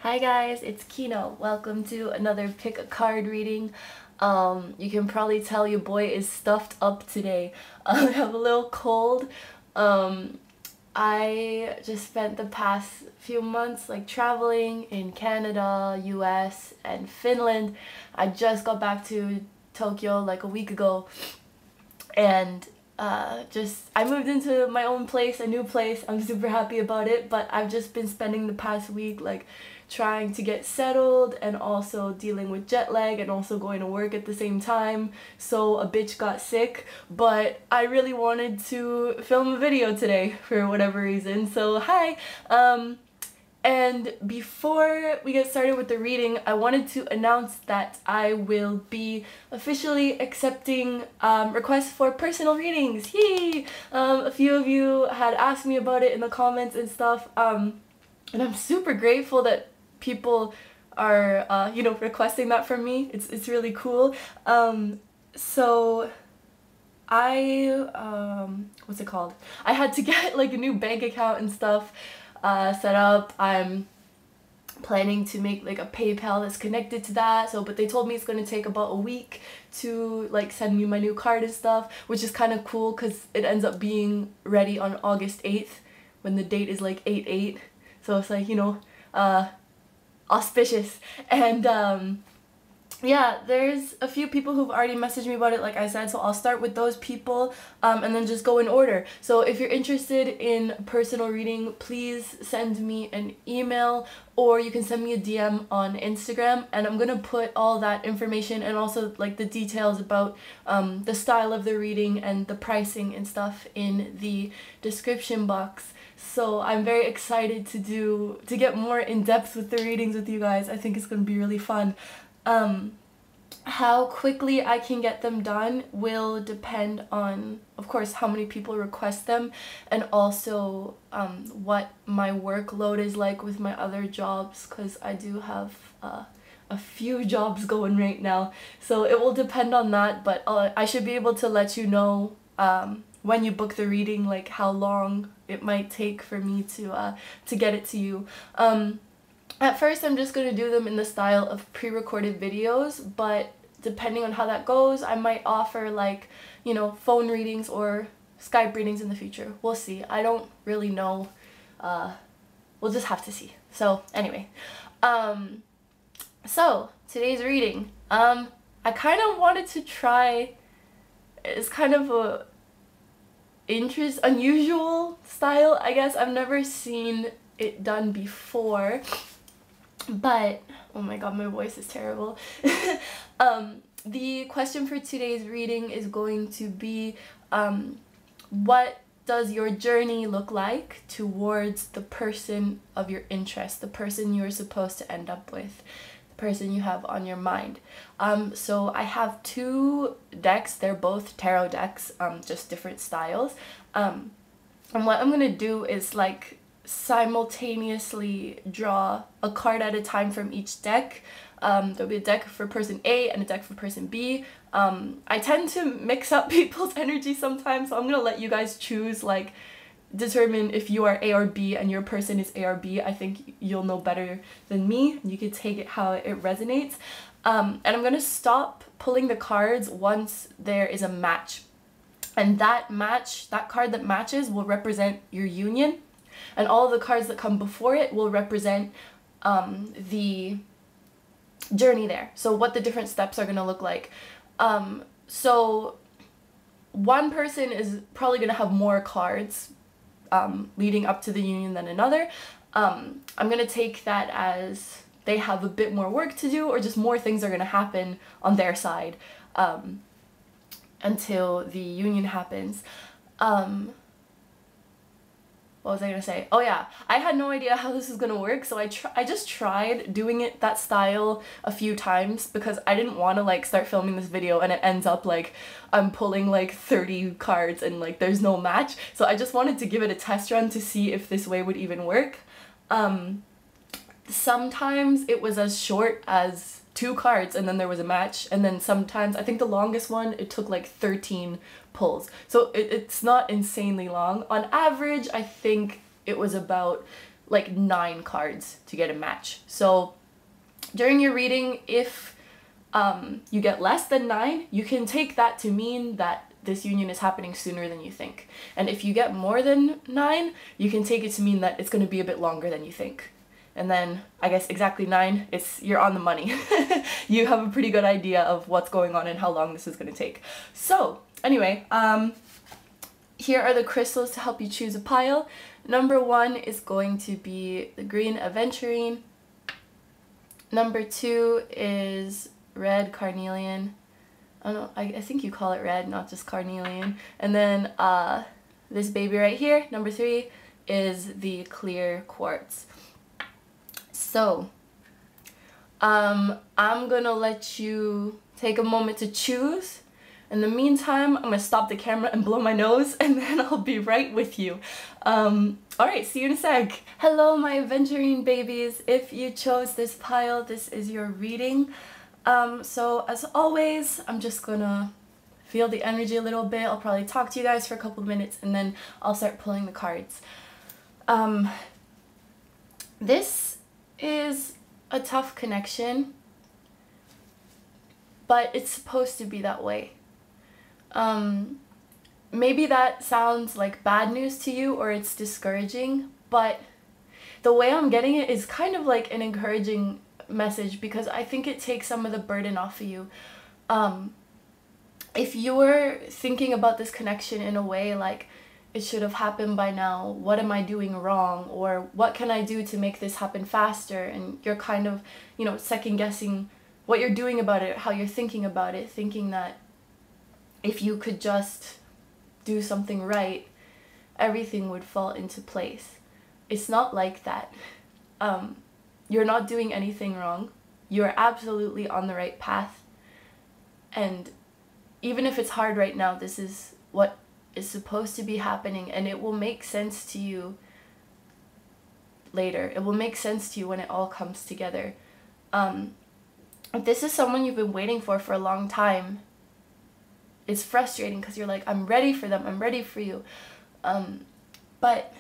Hi guys, it's Kino. Welcome to another pick a card reading. You can probably tell your boy is stuffed up today. I have a little cold. I just spent the past few months traveling in Canada, US, and Finland. I just got back to Tokyo like a week ago, and I moved into my own place, a new place. I'm super happy about it, but I've just been spending the past week trying to get settled and also dealing with jet lag and also going to work at the same time. So a bitch got sick, but I really wanted to film a video today for whatever reason. So hi! And before we get started with the reading, I wanted to announce that I will be officially accepting requests for personal readings. Yay! A few of you had asked me about it in the comments and stuff, and I'm super grateful that people are requesting that from me. It's really cool. So I what's it called? I had to get a new bank account and stuff set up. I'm planning to make a PayPal that's connected to that, but they told me it's going to take about a week to send me my new card and stuff, which is kind of cool because it ends up being ready on August 8th when the date is 8/8, so it's auspicious. And yeah, there's a few people who've already messaged me about it, like I said, so I'll start with those people and then just go in order. So if you're interested in personal reading, please send me an email or you can send me a DM on Instagram, and I'm gonna put all that information and also the details about the style of the reading and the pricing and stuff in the description box. So I'm very excited to get more in depth with the readings with you guys. I think it's gonna be really fun. How quickly I can get them done will depend on, of course, how many people request them, and also what my workload is like with my other jobs, because I do have a few jobs going right now, so it will depend on that. But I should be able to let you know when you book the reading how long it might take for me to get it to you. At first, I'm just going to do them in the style of pre-recorded videos, but depending on how that goes, I might offer phone readings or Skype readings in the future. We'll see. I don't really know. We'll just have to see. So anyway, so today's reading, I kind of wanted to try, it's kind of a unusual style, I guess. I've never seen it done before. But, oh my god, my voice is terrible. The question for today's reading is going to be, what does your journey look like towards the person of your interest, the person you're supposed to end up with, the person you have on your mind? So I have two decks. They're both tarot decks, just different styles. And what I'm gonna do is simultaneously draw a card at a time from each deck. There'll be a deck for person A and a deck for person B. I tend to mix up people's energy sometimes, so I'm gonna let you guys choose, determine if you are A or B and your person is A or B. I think you'll know better than me. You can take it how it resonates. And I'm gonna stop pulling the cards once there is a match. And that card that matches will represent your union. And all the cards that come before it will represent the journey there. So what the different steps are going to look like. So one person is probably going to have more cards leading up to the union than another. I'm going to take that as they have a bit more work to do, or just more things are going to happen on their side until the union happens. What was I gonna say? Oh yeah, I had no idea how this was gonna work, so I just tried doing it that style a few times because I didn't want to start filming this video and it ends up I'm pulling 30 cards and there's no match. So I just wanted to give it a test run to see if this way would even work. Sometimes it was as short as 2 cards and then there was a match, and then sometimes, I think the longest one, it took 13 pulls. So it's not insanely long. On average, I think it was about like 9 cards to get a match. So during your reading, if you get less than 9, you can take that to mean that this union is happening sooner than you think. And if you get more than 9, you can take it to mean that it's going to be a bit longer than you think. And then I guess exactly 9, you're on the money. You have a pretty good idea of what's going on and how long this is going to take. So anyway, here are the crystals to help you choose a pile. Number 1 is going to be the green aventurine. Number 2 is red carnelian. I think you call it red, not just carnelian. And then this baby right here, number 3, is the clear quartz. So I'm gonna let you take a moment to choose. In the meantime, I'm gonna stop the camera and blow my nose, and then I'll be right with you. Alright, see you in a sec. Hello my aventurine babies. If you chose this pile, this is your reading. So as always, I'm just gonna feel the energy a little bit. I'll probably talk to you guys for a couple minutes and then I'll start pulling the cards. This is a tough connection, but it's supposed to be that way. Maybe that sounds like bad news to you or it's discouraging, but the way I'm getting it is kind of like an encouraging message, because I think it takes some of the burden off of you. If you're thinking about this connection in a way like it should have happened by now, what am I doing wrong, or what can I do to make this happen faster, and you're kind of, you know, second guessing what you're doing about it, how you're thinking about it, thinking that if you could just do something right, everything would fall into place. It's not like that. You're not doing anything wrong. You're absolutely on the right path. And even if it's hard right now, this is what is supposed to be happening, and it will make sense to you later. It will make sense to you when it all comes together. If this is someone you've been waiting for a long time, it's frustrating because you're like, I'm ready for them, I'm ready for you. But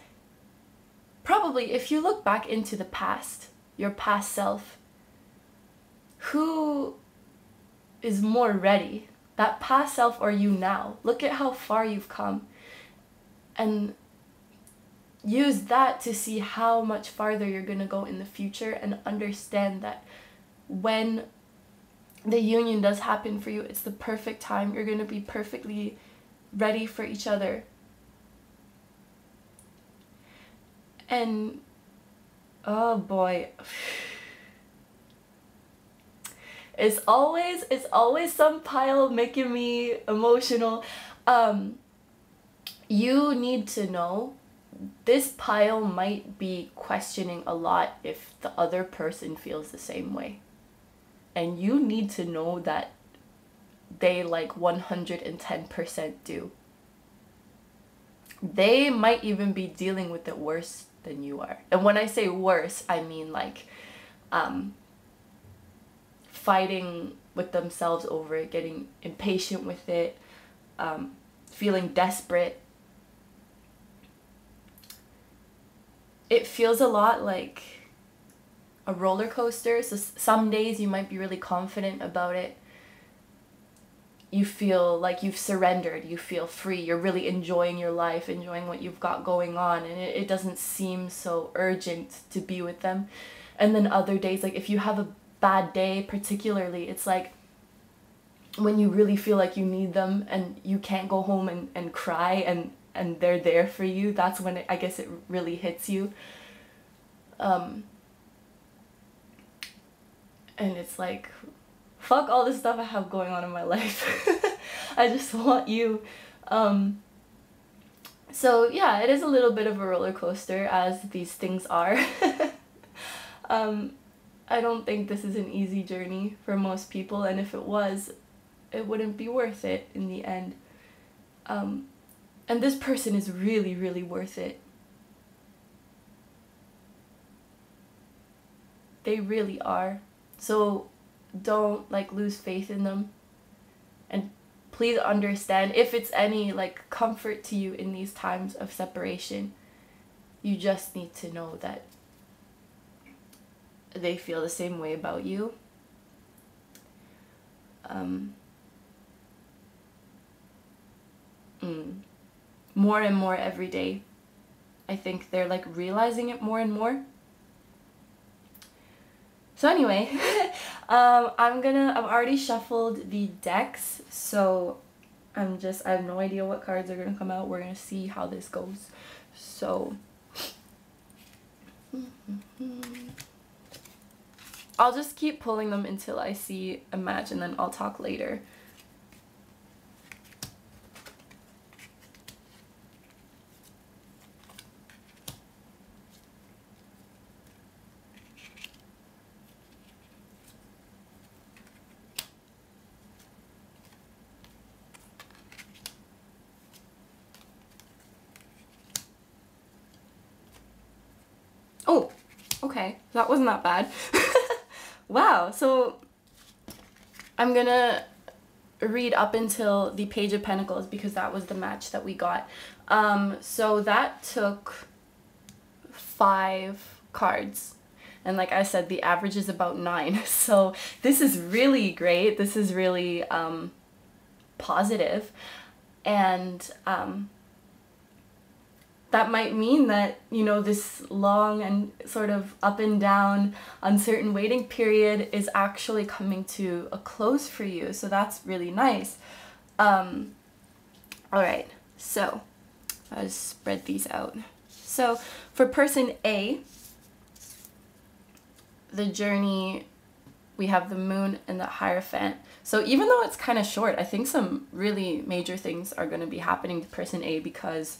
probably if you look back into the past, your past self, who is more ready? That past self or you now? Look at how far you've come. And use that to see how much farther you're going to go in the future, and understand that when the union does happen for you, it's the perfect time. You're going to be perfectly ready for each other. And oh boy, it's always some pile making me emotional. You need to know this pile might be questioning a lot if the other person feels the same way. And you need to know that they like 110% do. They might even be dealing with it worse than you are. And when I say worse, I mean like fighting with themselves over it, getting impatient with it, feeling desperate. It feels a lot like a roller coaster. So some days you might be really confident about it. You feel like you've surrendered, you feel free, you're really enjoying your life, enjoying what you've got going on, and it doesn't seem so urgent to be with them. And then other days, like if you have a bad day particularly, it's like when you really feel like you need them and you can't go home and cry and they're there for you, that's when I guess it really hits you. And it's like, fuck all the stuff I have going on in my life. I just want you. So yeah, it is a little bit of a roller coaster, as these things are. I don't think this is an easy journey for most people, and if it was, it wouldn't be worth it in the end. And this person is really, really worth it. They really are. So don't like lose faith in them, and please understand, if it's any like comfort to you in these times of separation, you just need to know that they feel the same way about you. More and more every day. I think they're like realizing it more and more. So anyway, I've already shuffled the decks, so I have no idea what cards are gonna come out. We're gonna see how this goes. So I'll just keep pulling them until I see a match, and then I'll talk later. Oh, okay, that wasn't that bad. Wow, so I'm gonna read up until the Page of Pentacles because that was the match that we got. So that took 5 cards. And like I said, the average is about 9. So this is really great. This is really positive. And that might mean that, you know, this long and sort of up and down, uncertain waiting period is actually coming to a close for you. So that's really nice. All right, so I'll just spread these out. So for person A, the journey, we have the Moon and the Hierophant. So even though it's kind of short, I think some really major things are going to be happening to person A because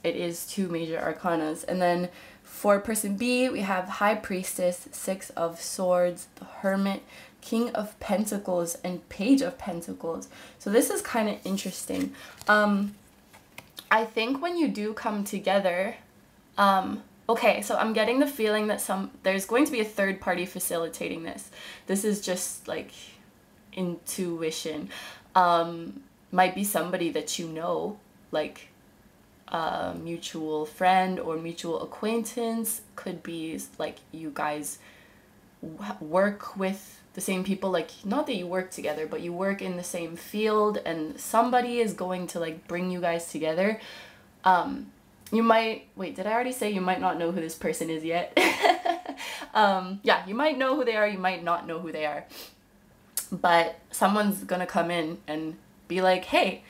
it is 2 major arcanas. And then for person B, we have High Priestess, 6 of Swords, the Hermit, King of Pentacles, and Page of Pentacles. So this is kind of interesting. I think when you do come together, okay, so I'm getting the feeling that there's going to be a third party facilitating this. This is just like intuition. Might be somebody that you know, like a mutual friend or mutual acquaintance. Could be like you guys work with the same people, like not that you work together, but you work in the same field, and somebody is going to like bring you guys together. You might, wait, did I already say you might not know who this person is yet? Yeah, you might know who they are, you might not know who they are, but someone's gonna come in and be like, hey,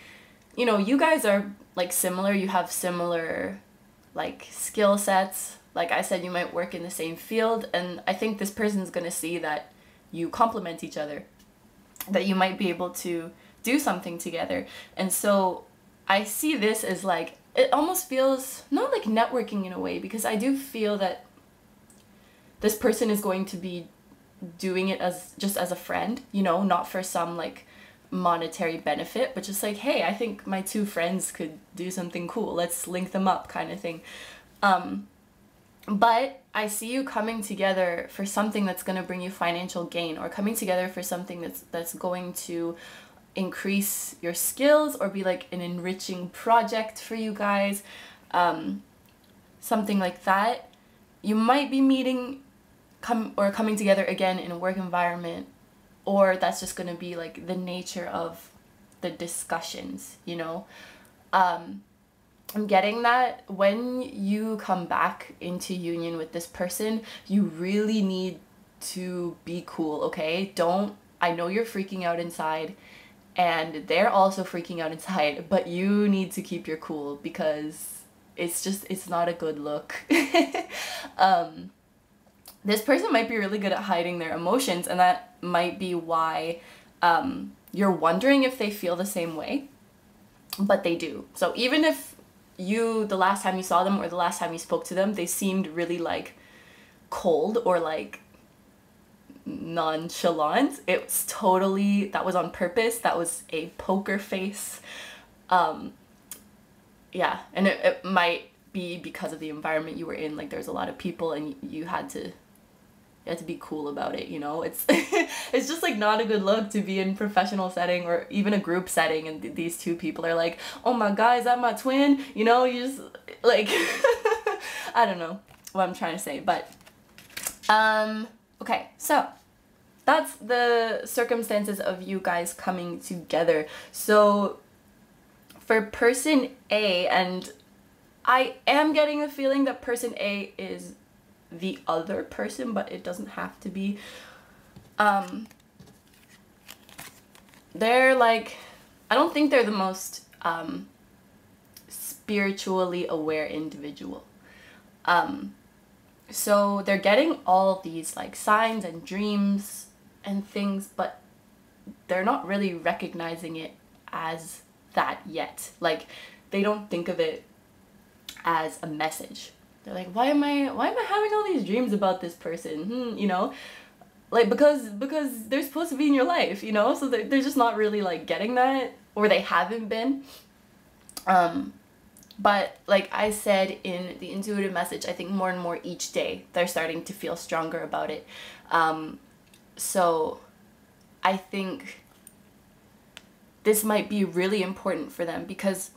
you know, you guys are like similar, you have similar like skill sets. Like I said, you might work in the same field, and I think this person's gonna see that you complement each other, that you might be able to do something together. And so I see this as like, it almost feels not like networking in a way, because I do feel that this person is going to be doing it as just as a friend, you know, not for some like monetary benefit, but just like, hey, I think my 2 friends could do something cool, let's link them up, kind of thing. But I see you coming together for something that's going to bring you financial gain, or coming together for something that's going to increase your skills or be like an enriching project for you guys, something like that. You might be meeting coming together again in a work environment, or that's just going to be like the nature of the discussions, you know. I'm getting that when you come back into union with this person, you really need to be cool, okay? I know you're freaking out inside, and they're also freaking out inside, but you need to keep your cool, because it's not a good look. This person might be really good at hiding their emotions, and that might be why you're wondering if they feel the same way, but they do. So even if the last time you saw them or the last time you spoke to them, they seemed really like cold or like nonchalant, it's totally, that was on purpose. That was a poker face. Yeah, and it might be because of the environment you were in, like there's a lot of people and you had to be cool about it, you know. It's it's just like not a good look to be in professional setting or even a group setting and these 2 people are like, oh my god, is that my twin? You know, you just like I don't know what I'm trying to say, but Okay, so that's the circumstances of you guys coming together. So for person A, and I am getting a feeling that person A is the other person, but it doesn't have to be. They're like, I don't think they're the most spiritually aware individual. So they're getting all these like signs and dreams and things, but they're not really recognizing it as that yet. Like, they don't think of it as a message. They're like, why am I having all these dreams about this person? You know, like, because they're supposed to be in your life, you know? So they're just not really like getting that, or they haven't been. But like I said in the intuitive message, I think more and more each day they're starting to feel stronger about it. So I think this might be really important for them, because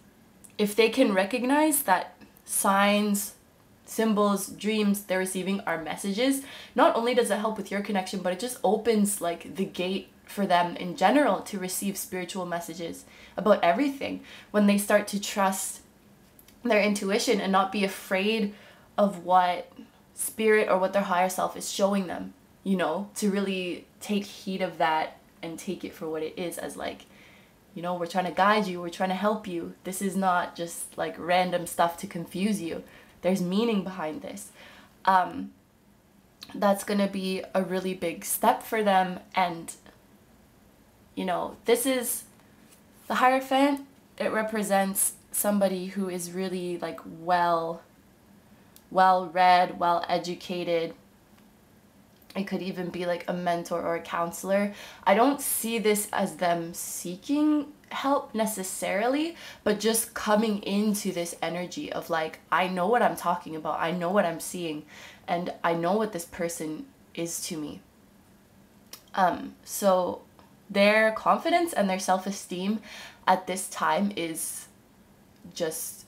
if they can recognize that signs, symbols, dreams they're receiving are messages, not only does it help with your connection, but it just opens like the gate for them in general to receive spiritual messages about everything, when they start to trust their intuition and not be afraid of what spirit or what their higher self is showing them, you know, to really take heed of that and take it for what it is, as like, you know, we're trying to guide you, we're trying to help you. This is not just like random stuff to confuse you. There's meaning behind this. That's gonna be a really big step for them. And, you know, this is the Hierophant. It represents somebody who is really like well read, well educated. It could even be like a mentor or a counselor. I don't see this as them seeking help necessarily, but just coming into this energy of like, I know what I'm talking about, I know what I'm seeing, and I know what this person is to me. So their confidence and their self-esteem at this time is just,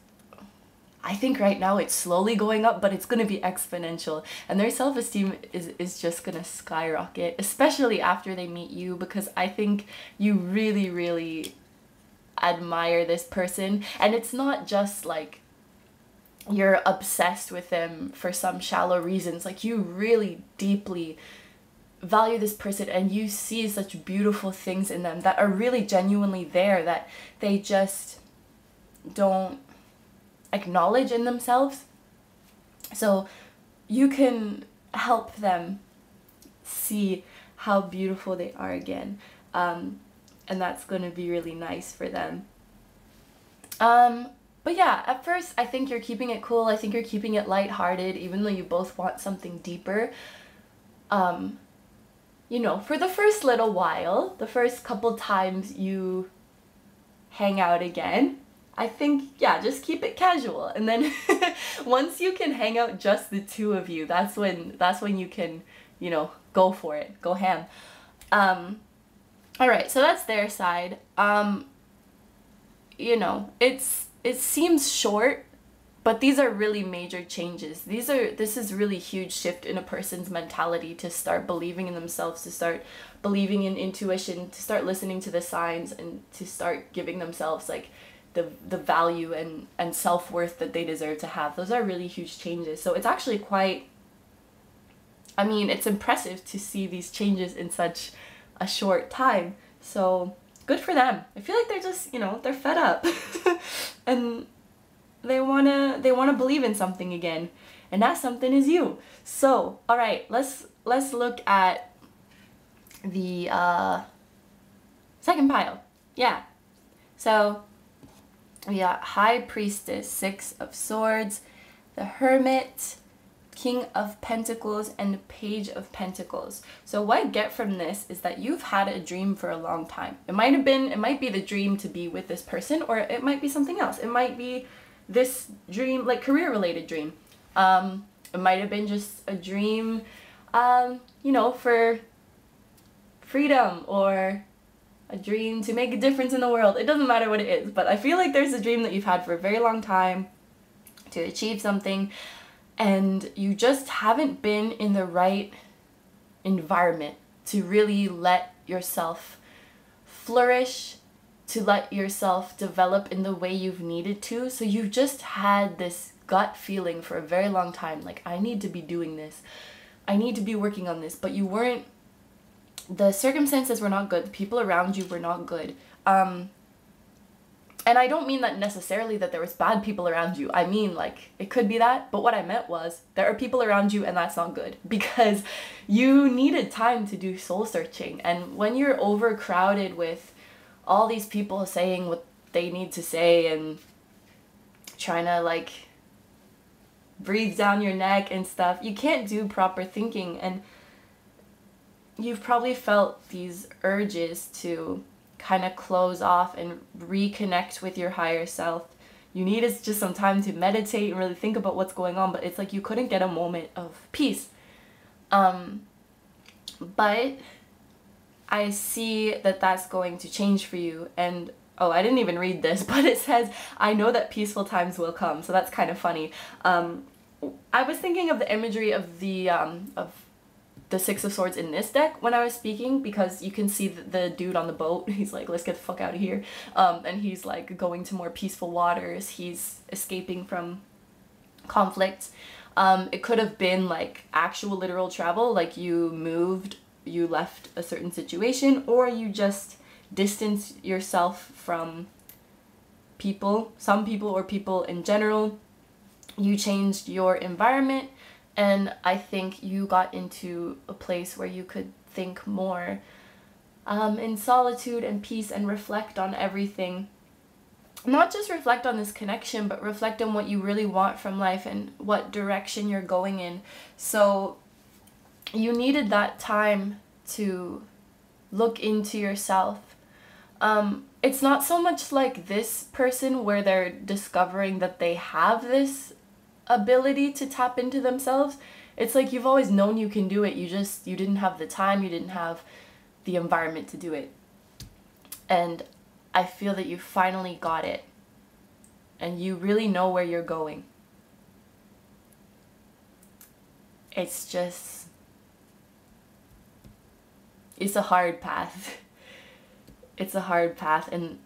I think right now it's slowly going up, but it's going to be exponential, and their self-esteem is just going to skyrocket, especially after they meet you, because I think you really, really admire this person. And it's not just like you're obsessed with them for some shallow reasons. Like, you really deeply value this person, and you see such beautiful things in them that are really genuinely there, that they just don't acknowledge in themselves. So you can help them see how beautiful they are again, and that's going to be really nice for them. But yeah, at first I think you're keeping it cool, I think you're keeping it lighthearted, even though you both want something deeper. You know, for the first little while, the first couple times you hang out again, I think, yeah, just keep it casual. And then once you can hang out just the two of you, that's when you can, you know, go for it, go ham. All right, so that's their side. You know, it seems short, but these are really major changes. This is really huge shift in a person's mentality, to start believing in themselves, to start believing in intuition, to start listening to the signs, and to start giving themselves like the value and self-worth that they deserve to have. Those are really huge changes. So it's actually quite, I mean, it's impressive to see these changes in such a short time. So good for them. I feel like they're just, you know, they're fed up and they wanna believe in something again, and that something is you. So all right, let's look at the second pile. Yeah, so we got High Priestess, Six of Swords, the Hermit, King of Pentacles, and the Page of Pentacles. So what I get from this is that you've had a dream for a long time. It might be the dream to be with this person, or it might be something else. It might be this dream, like career related dream. It might have been just a dream, you know, for freedom, or a dream to make a difference in the world. It doesn't matter what it is, but I feel like there's a dream that you've had for a very long time to achieve something. and you just haven't been in the right environment to really let yourself flourish, to let yourself develop in the way you've needed to. So you've just had this gut feeling for a very long time, like, I need to be doing this, I need to be working on this, but you weren't, the circumstances were not good, the people around you were not good. And I don't mean that necessarily that there was bad people around you. I mean, like, it could be that, but what I meant was there are people around you and that's not good, because you needed time to do soul searching. And when you're overcrowded with all these people saying what they need to say and trying to, like, breathe down your neck and stuff, you can't do proper thinking. And you've probably felt these urges to kind of close off and reconnect with your higher self. You needed just some time to meditate and really think about what's going on, but it's like you couldn't get a moment of peace. But I see that that's going to change for you. And oh, I didn't even read this, but it says, I know that peaceful times will come. So that's kind of funny. I was thinking of the imagery of the Six of Swords in this deck when I was speaking, because you can see the dude on the boat, he's like, let's get the fuck out of here. And he's like going to more peaceful waters. He's escaping from conflict. It could have been like actual literal travel, like you moved, you left a certain situation, or you just distanced yourself from people, some people or people in general. You changed your environment, and I think you got into a place where you could think more in solitude and peace and reflect on everything. Not just reflect on this connection, but reflect on what you really want from life and what direction you're going in. So you needed that time to look into yourself. It's not so much like this person where they're discovering that they have this ability to tap into themselves. It's like you've always known you can do it, you didn't have the time, you didn't have the environment to do it. And I feel that you finally got it, and you really know where you're going. It's just, it's a hard path. It's a hard path, and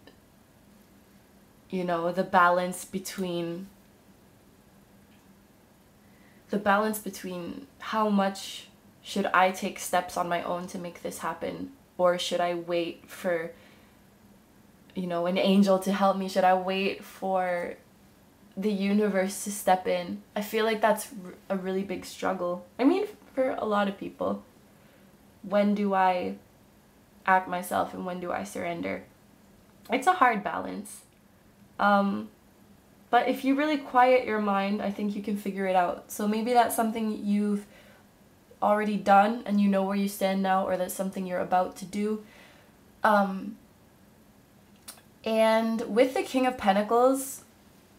you know, the balance between how much should I take steps on my own to make this happen, or should I wait for, you know, an angel to help me? Should I wait for the universe to step in? I feel like that's a really big struggle. I mean, for a lot of people. When do I act myself and when do I surrender? It's a hard balance. But if you really quiet your mind, I think you can figure it out. So maybe that's something you've already done and you know where you stand now, or that's something you're about to do. And with the King of Pentacles,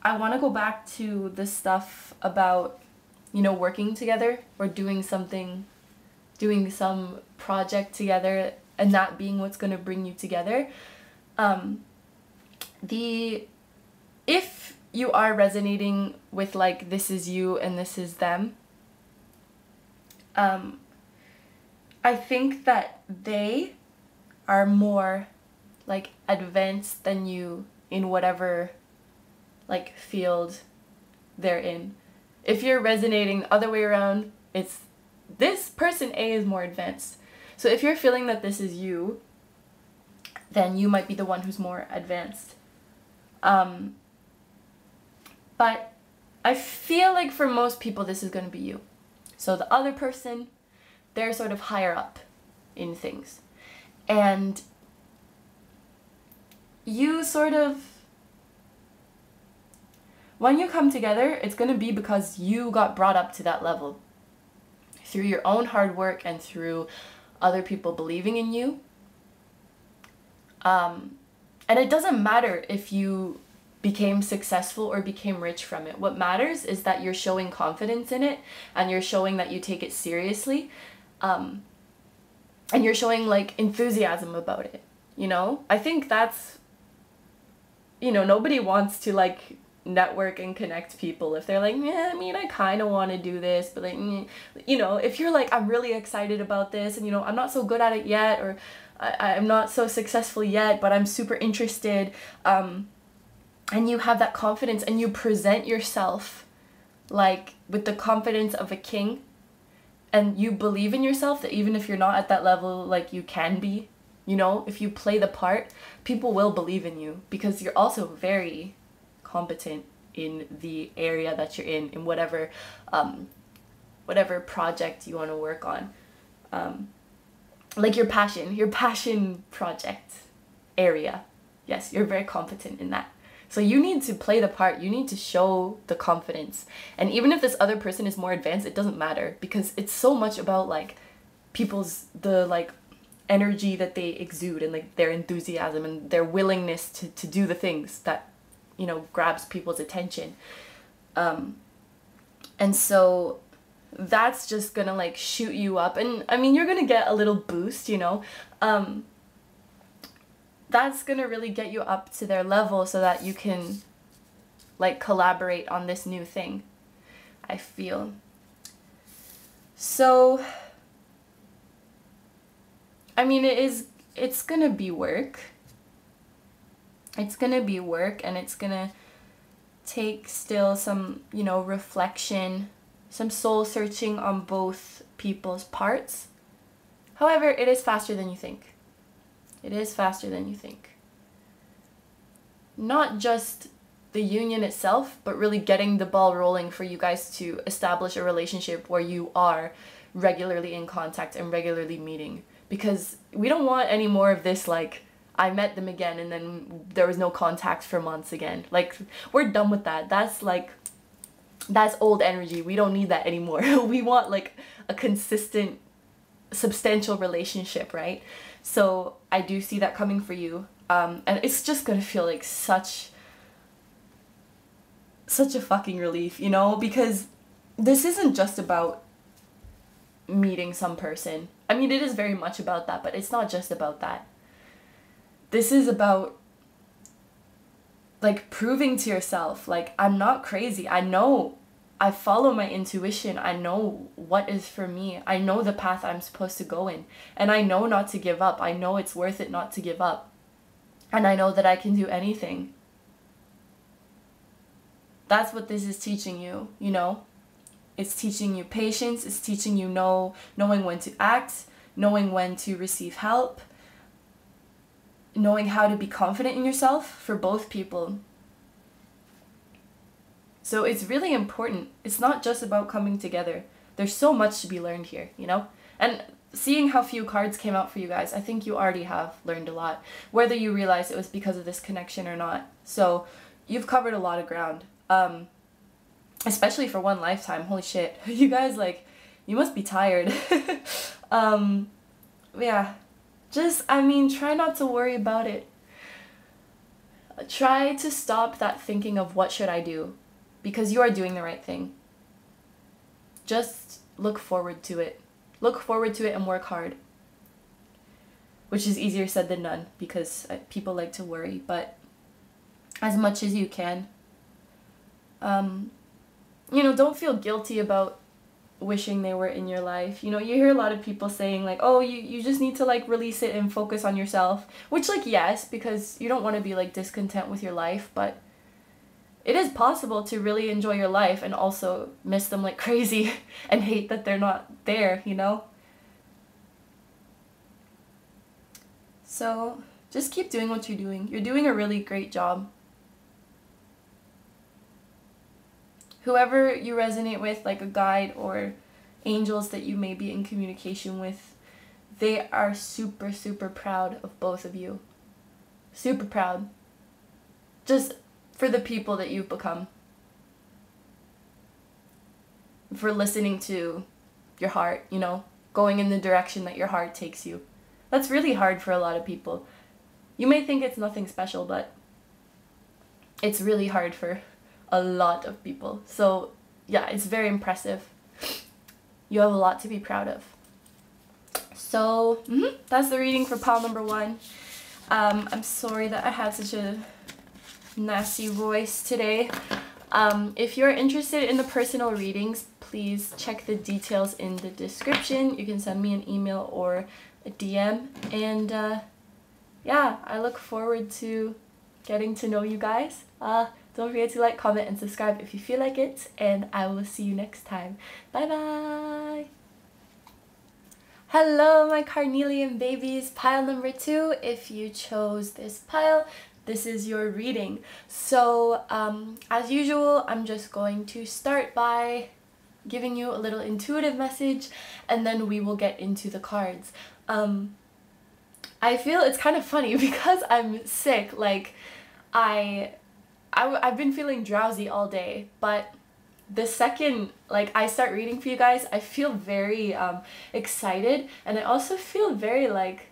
I want to go back to the stuff about, you know, working together or doing some project together, and that being what's going to bring you together. If you are resonating with like, this is you and this is them, I think that they are more like advanced than you in whatever like field they're in. If you're resonating the other way around, it's this person A is more advanced. So if you're feeling that this is you, then you might be the one who's more advanced. But I feel like for most people, this is going to be you. So the other person, they're sort of higher up in things. And you sort of, when you come together, it's going to be because you got brought up to that level through your own hard work and through other people believing in you. And it doesn't matter if you became successful or became rich from it. What matters is that you're showing confidence in it, and you're showing that you take it seriously, and you're showing like enthusiasm about it, you know? I think that's, you know, nobody wants to like network and connect people. If they're like, yeah, I mean, I kind of want to do this, but like, you know, if you're like, I'm really excited about this, and you know, I'm not so good at it yet, or I'm not so successful yet, but I'm super interested, and you have that confidence and you present yourself like with the confidence of a king, and you believe in yourself that even if you're not at that level, like you can be, you know, if you play the part, people will believe in you because you're also very competent in the area that you're in whatever whatever project you want to work on, like your passion project area. Yes, you're very competent in that. So you need to play the part. You need to show the confidence. And even if this other person is more advanced, it doesn't matter, because it's so much about like people's, the like energy that they exude, and like their enthusiasm and their willingness to do the things that, you know, grabs people's attention. And so that's just gonna like shoot you up. And I mean, you're gonna get a little boost, you know. That's gonna really get you up to their level so that you can like collaborate on this new thing, I feel. So I mean, it's gonna be work. It's gonna be work, and it's gonna take still some, you know, reflection, some soul searching on both people's parts. However, it is faster than you think. It is faster than you think. Not just the union itself, but really getting the ball rolling for you guys to establish a relationship where you are regularly in contact and regularly meeting. Because we don't want any more of this, like, I met them again and then there was no contact for months again. Like, we're done with that. That's like, that's old energy. We don't need that anymore. We want like a consistent, substantial relationship, right? So I do see that coming for you, and it's just gonna feel like such a fucking relief, you know, because this isn't just about meeting some person. I mean, it is very much about that, but it's not just about that. This is about like proving to yourself, like, I'm not crazy. I know, I follow my intuition. I know what is for me. I know the path I'm supposed to go in. And I know not to give up. I know it's worth it not to give up. And I know that I can do anything. That's what this is teaching you, you know? It's teaching you patience. It's teaching you knowing when to act, knowing when to receive help, knowing how to be confident in yourself for both people. So it's really important. It's not just about coming together. There's so much to be learned here, you know? And seeing how few cards came out for you guys, I think you already have learned a lot, whether you realize it was because of this connection or not. So you've covered a lot of ground, especially for one lifetime. Holy shit. You guys, like, you must be tired. Yeah, just, I mean, try not to worry about it. Try to stop that thinking of what should I do, because you are doing the right thing. Just look forward to it. Look forward to it and work hard. Which is easier said than done, because people like to worry, but as much as you can. You know, don't feel guilty about wishing they were in your life. You know, you hear a lot of people saying like, oh, you just need to like release it and focus on yourself. Which, like, yes, because you don't want to be like discontent with your life, but it is possible to really enjoy your life and also miss them like crazy and hate that they're not there, you know? So just keep doing what you're doing. You're doing a really great job. Whoever you resonate with, like a guide or angels that you may be in communication with, they are super, super proud of both of you. Super proud. Just for the people that you've become. For listening to your heart, you know, going in the direction that your heart takes you. That's really hard for a lot of people. You may think it's nothing special, but it's really hard for a lot of people. So yeah, it's very impressive. You have a lot to be proud of. So that's the reading for pile number 1. I'm sorry that I had such a nasty voice today. If you're interested in the personal readings, please check the details in the description. You can send me an email or a DM. And yeah, I look forward to getting to know you guys. Don't forget to like, comment, and subscribe if you feel like it. And I will see you next time. Bye bye! Hello, my carnelian babies. Pile number 2. If you chose this pile, this is your reading. So as usual, I'm just going to start by giving you a little intuitive message, and then we will get into the cards. I feel it's kind of funny because I'm sick. Like I've been feeling drowsy all day, but the second like I start reading for you guys, I feel very excited, and I also feel very like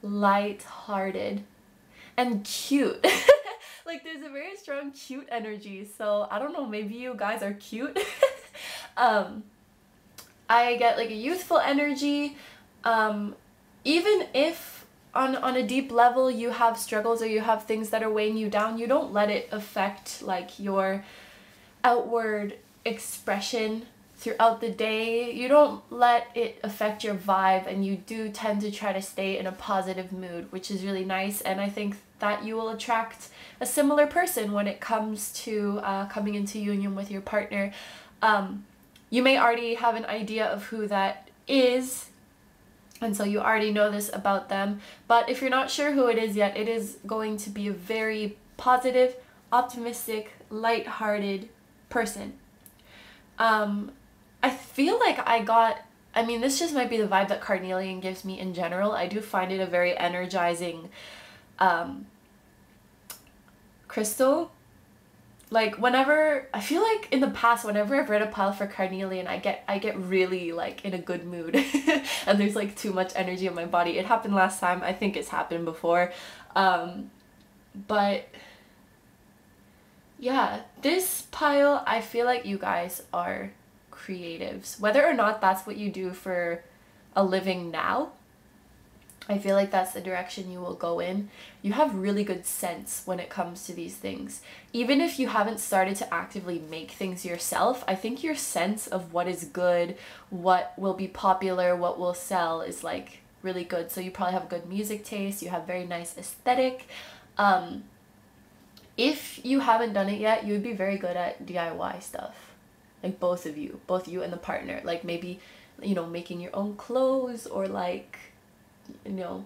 light-hearted and cute. Like there's a very strong cute energy, so I don't know, maybe you guys are cute. I get like a youthful energy, even if on a deep level you have struggles or you have things that are weighing you down, you don't let it affect like your outward expression throughout the day. You don't let it affect your vibe, and you do tend to try to stay in a positive mood, which is really nice. And I think that you will attract a similar person when it comes to coming into union with your partner. You may already have an idea of who that is, and so you already know this about them. But if you're not sure who it is yet, it is going to be a very positive, optimistic, light-hearted person. I feel like I mean, this just might be the vibe that carnelian gives me in general. I do find it a very energizing crystal. Like whenever, I feel like in the past, whenever I've read a pile for carnelian, I get really like in a good mood and there's like too much energy in my body. It happened last time. I think it's happened before. But yeah, this pile, I feel like you guys are creatives. Whether or not that's what you do for a living now, I feel like that's the direction you will go in. You have really good sense when it comes to these things. Even if you haven't started to actively make things yourself, I think your sense of what is good, what will be popular, what will sell is like really good. So you probably have good music taste, you have very nice aesthetic. If you haven't done it yet, you would be very good at DIY stuff. Like both you and the partner. Like maybe, you know, making your own clothes, or like, you know,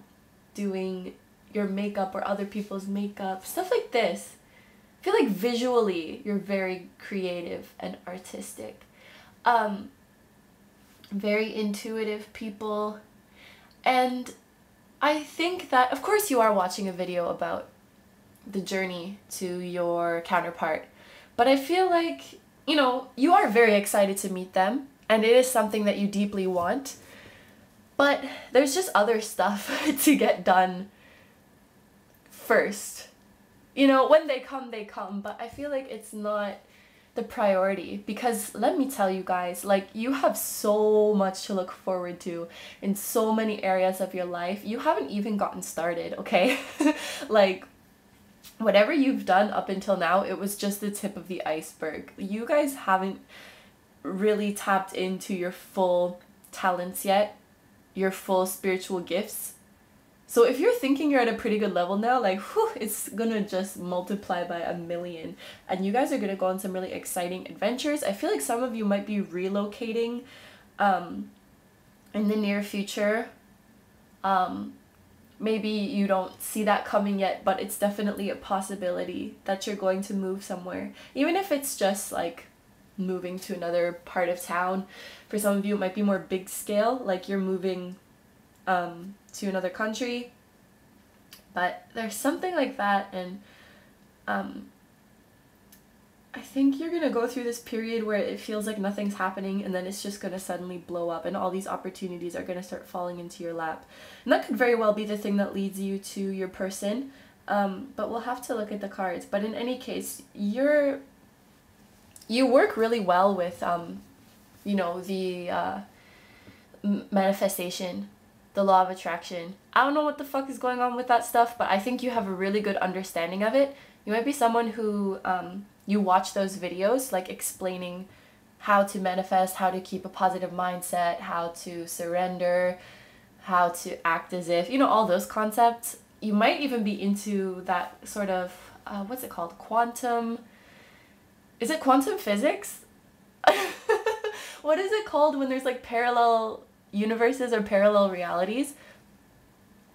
doing your makeup or other people's makeup, stuff like this. I feel like visually you're very creative and artistic. Very intuitive people. And I think that, of course, you are watching a video about the journey to your counterpart, but I feel like, you know, you are very excited to meet them, and it is something that you deeply want, but there's just other stuff to get done first. You know, when they come, but I feel like it's not the priority, because let me tell you guys, like, you have so much to look forward to in so many areas of your life. You haven't even gotten started, okay? Like, whatever you've done up until now, it was just the tip of the iceberg. You guys haven't really tapped into your full talents yet, your full spiritual gifts. So if you're thinking you're at a pretty good level now, like, whew, it's gonna just multiply by 1,000,000, and you guys are gonna go on some really exciting adventures. I feel like some of you might be relocating in the near future. Maybe you don't see that coming yet, but it's definitely a possibility that you're going to move somewhere. Even if it's just like moving to another part of town. For some of you, it might be more big scale, like you're moving to another country. But there's something like that, and I think you're gonna go through this period where it feels like nothing's happening, and then it's just gonna suddenly blow up, and all these opportunities are gonna start falling into your lap. And that could very well be the thing that leads you to your person, but we'll have to look at the cards. But in any case, you work really well with, you know, the manifestation, the law of attraction. I don't know what the fuck is going on with that stuff, but I think you have a really good understanding of it. You might be someone who you watch those videos like explaining how to manifest, how to keep a positive mindset, how to surrender, how to act as if, you know, all those concepts. You might even be into that sort of, what's it called? Is it quantum physics? What is it called when there's like parallel universes or parallel realities?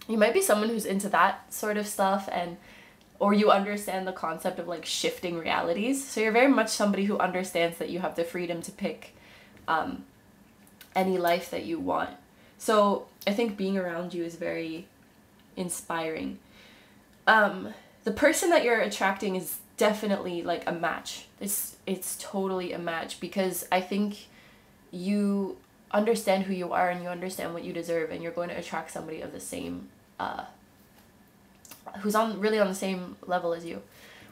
You might be someone who's into that sort of stuff, or you understand the concept of like shifting realities. So you're very much somebody who understands that you have the freedom to pick any life that you want. So I think being around you is very inspiring. The person that you're attracting is definitely like a match. It's totally a match, because I think you understand who you are and you understand what you deserve, and you're going to attract somebody of the same who's really on the same level as you,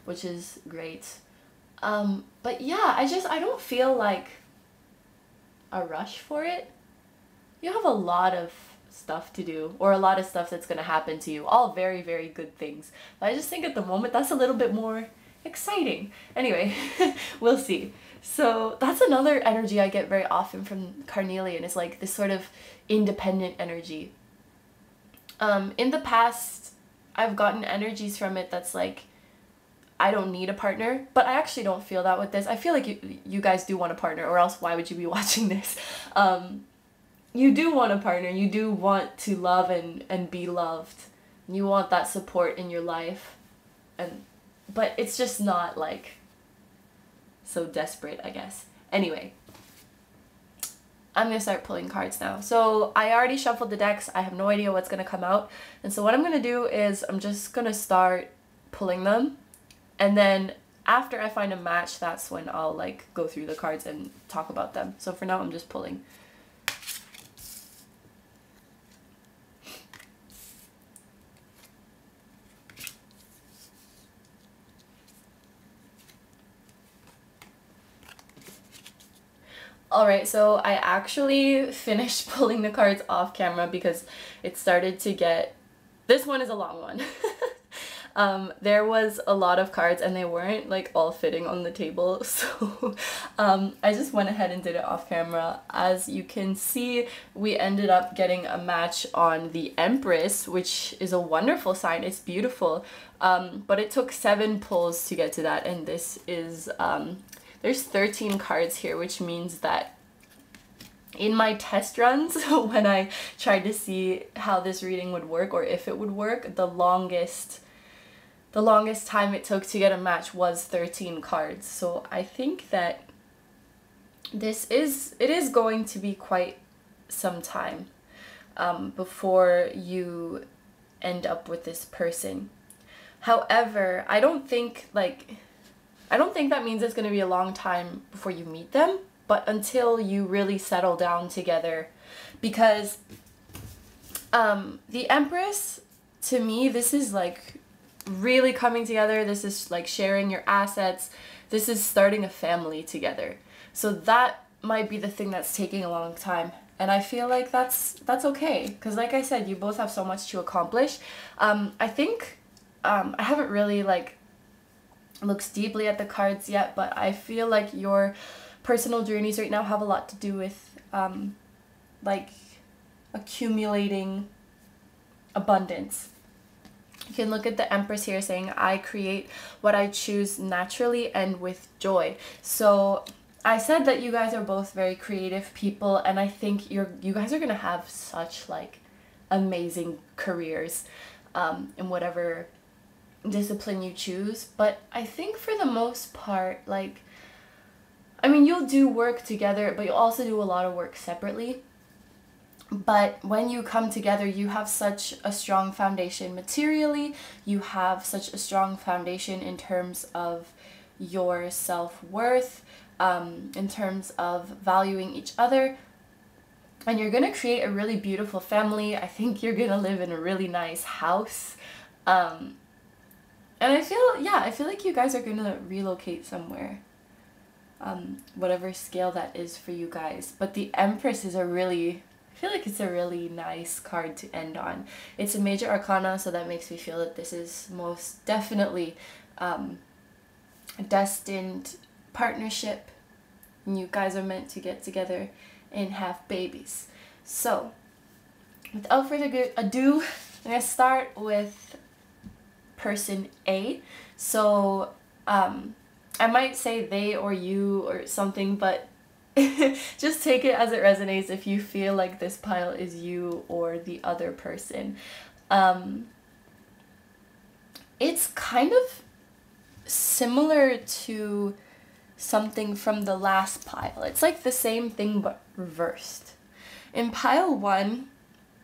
which is great. But yeah, I don't feel like a rush for it. You have a lot of stuff to do, or a lot of stuff that's going to happen to you, all very, very good things. But I just think at the moment that's a little bit more exciting. Anyway, we'll see. So that's another energy I get very often from carnelian, is like this sort of independent energy. In the past, I've gotten energies from it that's like, I don't need a partner, but I actually don't feel that with this. I feel like you guys do want a partner, or else why would you be watching this? You do want a partner, you do want to love and be loved. You want that support in your life, but it's just not like so desperate, I guess. Anyway, I'm gonna start pulling cards now. So I already shuffled the decks. I have no idea what's gonna come out. And so what I'm gonna do is I'm just gonna start pulling them. And then after I find a match, that's when I'll like go through the cards and talk about them. So for now, I'm just pulling. Alright, so I actually finished pulling the cards off camera because it started to get... This one is a long one. There was a lot of cards and they weren't like all fitting on the table, so I just went ahead and did it off camera. As you can see, we ended up getting a match on the Empress, which is a wonderful sign. It's beautiful, but it took 7 pulls to get to that, and this is... There's 13 cards here, which means that in my test runs, when I tried to see how this reading would work or if it would work, the longest time it took to get a match was 13 cards. So I think that it is going to be quite some time before you end up with this person. However, I don't think that means it's going to be a long time before you meet them, but until you really settle down together. Because the Empress, to me, this is like really coming together. This is like sharing your assets. This is starting a family together. So that might be the thing that's taking a long time. And I feel like that's okay. Because like I said, you both have so much to accomplish. I think I haven't really like looks deeply at the cards yet, but I feel like your personal journeys right now have a lot to do with like accumulating abundance. You can look at the Empress here saying, I create what I choose naturally and with joy. So I said that you guys are both very creative people, and I think you guys are gonna have such like amazing careers in whatever discipline you choose. But I think for the most part, like, I mean, you'll do work together, but you'll also do a lot of work separately. But when you come together, you have such a strong foundation materially, you have such a strong foundation in terms of your self-worth, in terms of valuing each other, and you're gonna create a really beautiful family. I think you're gonna live in a really nice house. And I feel like you guys are gonna relocate somewhere, whatever scale that is for you guys. But the Empress is I feel like it's a really nice card to end on. It's a major arcana, so that makes me feel that this is most definitely a destined partnership, and you guys are meant to get together and have babies. So without further ado, I'm gonna start with person A. So I might say they or you or something, but just take it as it resonates if you feel like this pile is you or the other person. It's kind of similar to something from the last pile. It's like the same thing but reversed. In pile 1,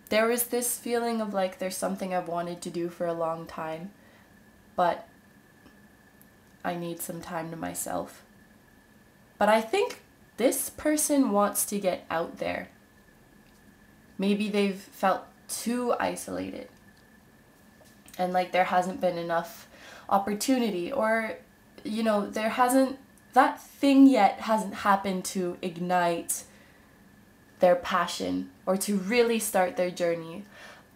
there was this feeling of like there's something I've wanted to do for a long time, but I need some time to myself. But I think this person wants to get out there. Maybe they've felt too isolated and like there hasn't been enough opportunity, or you know, that thing yet hasn't happened to ignite their passion or to really start their journey.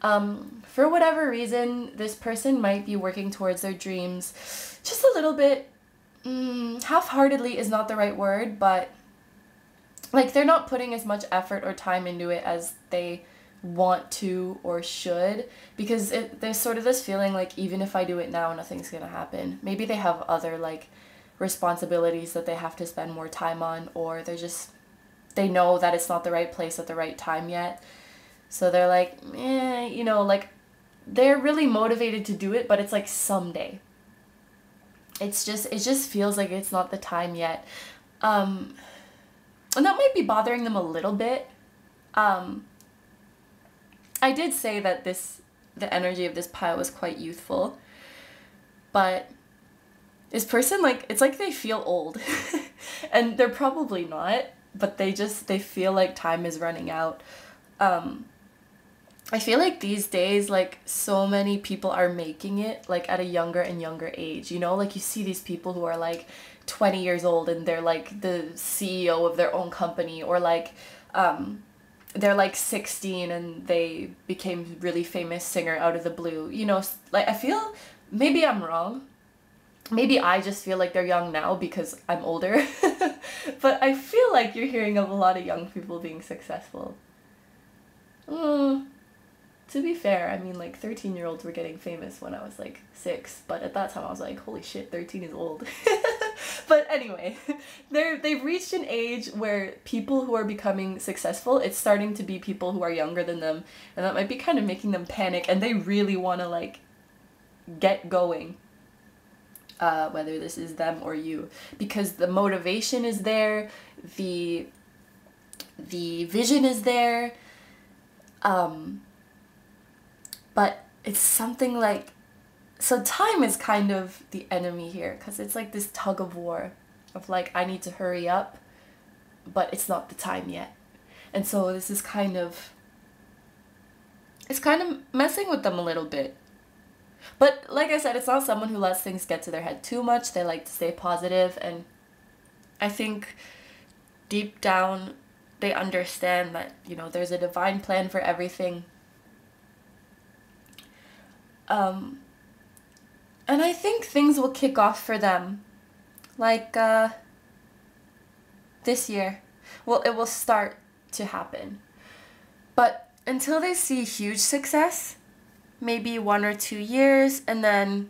For whatever reason, this person might be working towards their dreams just a little bit, half-heartedly is not the right word, but like they're not putting as much effort or time into it as they want to or should, because there's sort of this feeling like even if I do it now, nothing's gonna happen. Maybe they have other like responsibilities that they have to spend more time on, or they know that it's not the right place at the right time yet. So they're like, you know, like they're really motivated to do it, but it's like someday. It just feels like it's not the time yet. And that might be bothering them a little bit. I did say that the energy of this pile was quite youthful, but this person, like, it's like they feel old and they're probably not, but they feel like time is running out. I feel like these days, like, so many people are making it, like, at a younger and younger age, you know? Like, you see these people who are, like, 20 years old and they're, like, the CEO of their own company, or, like, they're, like, 16 and they became really famous singer out of the blue, you know? Like, I feel, maybe I'm wrong. Maybe I just feel like they're young now because I'm older. But I feel like you're hearing of a lot of young people being successful. To be fair, I mean, like, 13-year-olds were getting famous when I was, like, 6, but at that time I was like, holy shit, 13 is old. But anyway, they've reached an age where people who are becoming successful, it's starting to be people who are younger than them, and that might be kind of making them panic, and they really want to, like, get going. Whether this is them or you, because the motivation is there, the vision is there, but it's something like, so time is kind of the enemy here, because it's like this tug of war of like, I need to hurry up, but it's not the time yet. And so this is kind of, it's kind of messing with them a little bit. But like I said, it's not someone who lets things get to their head too much. They like to stay positive, and I think deep down they understand that, you know, there's a divine plan for everything. And I think things will kick off for them, like, this year. Well, it will start to happen. But until they see huge success, maybe 1 or 2 years, and then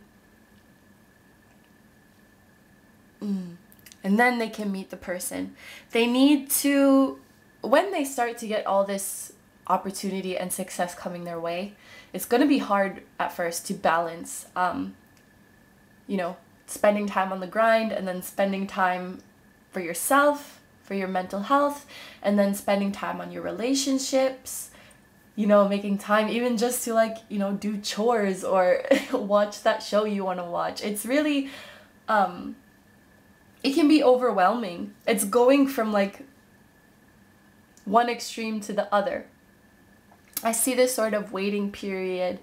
they can meet the person. They need to, when they start to get all this opportunity and success coming their way, it's going to be hard at first to balance, you know, spending time on the grind, and then spending time for yourself, for your mental health, and then spending time on your relationships, you know, making time even just to, like, you know, do chores or watch that show you want to watch. It's really, it can be overwhelming. It's going from, like, one extreme to the other. I see this sort of waiting period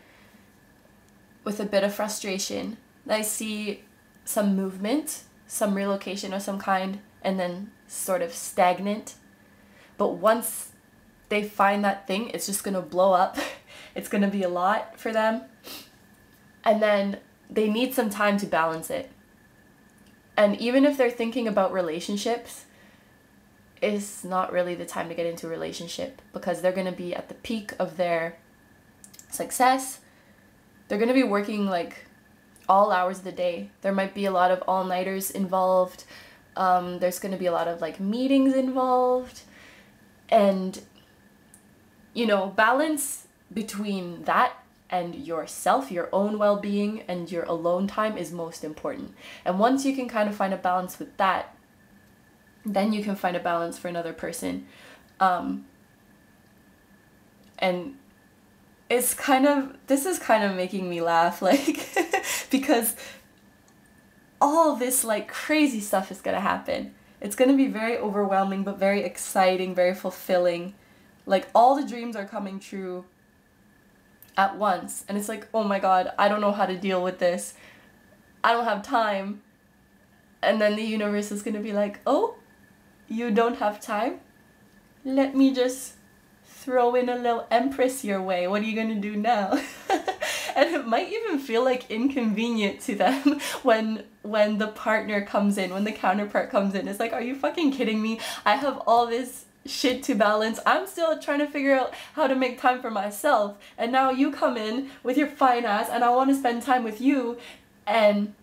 with a bit of frustration. I see some movement, some relocation of some kind, and then sort of stagnant. But once they find that thing, it's just gonna blow up. It's gonna be a lot for them. And then they need some time to balance it. And even if they're thinking about relationships, it's not really the time to get into a relationship, because they're going to be at the peak of their success. They're going to be working like all hours of the day. There might be a lot of all-nighters involved. There's going to be a lot of like meetings involved. And, you know, balance between that and yourself, your own well-being, and your alone time is most important. And once you can kind of find a balance with that, then you can find a balance for another person. And this is kind of making me laugh, like, because all this like crazy stuff is gonna happen. It's gonna be very overwhelming, but very exciting, very fulfilling. Like, all the dreams are coming true at once. And it's like, oh my God, I don't know how to deal with this. I don't have time. And then the universe is gonna be like, oh, you don't have time? Let me just throw in a little empress your way. What are you gonna do now? And it might even feel like inconvenient to them when the partner comes in, when the counterpart comes in. It's like, are you fucking kidding me? I have all this shit to balance. I'm still trying to figure out how to make time for myself. And now you come in with your fine ass and I want to spend time with you. And,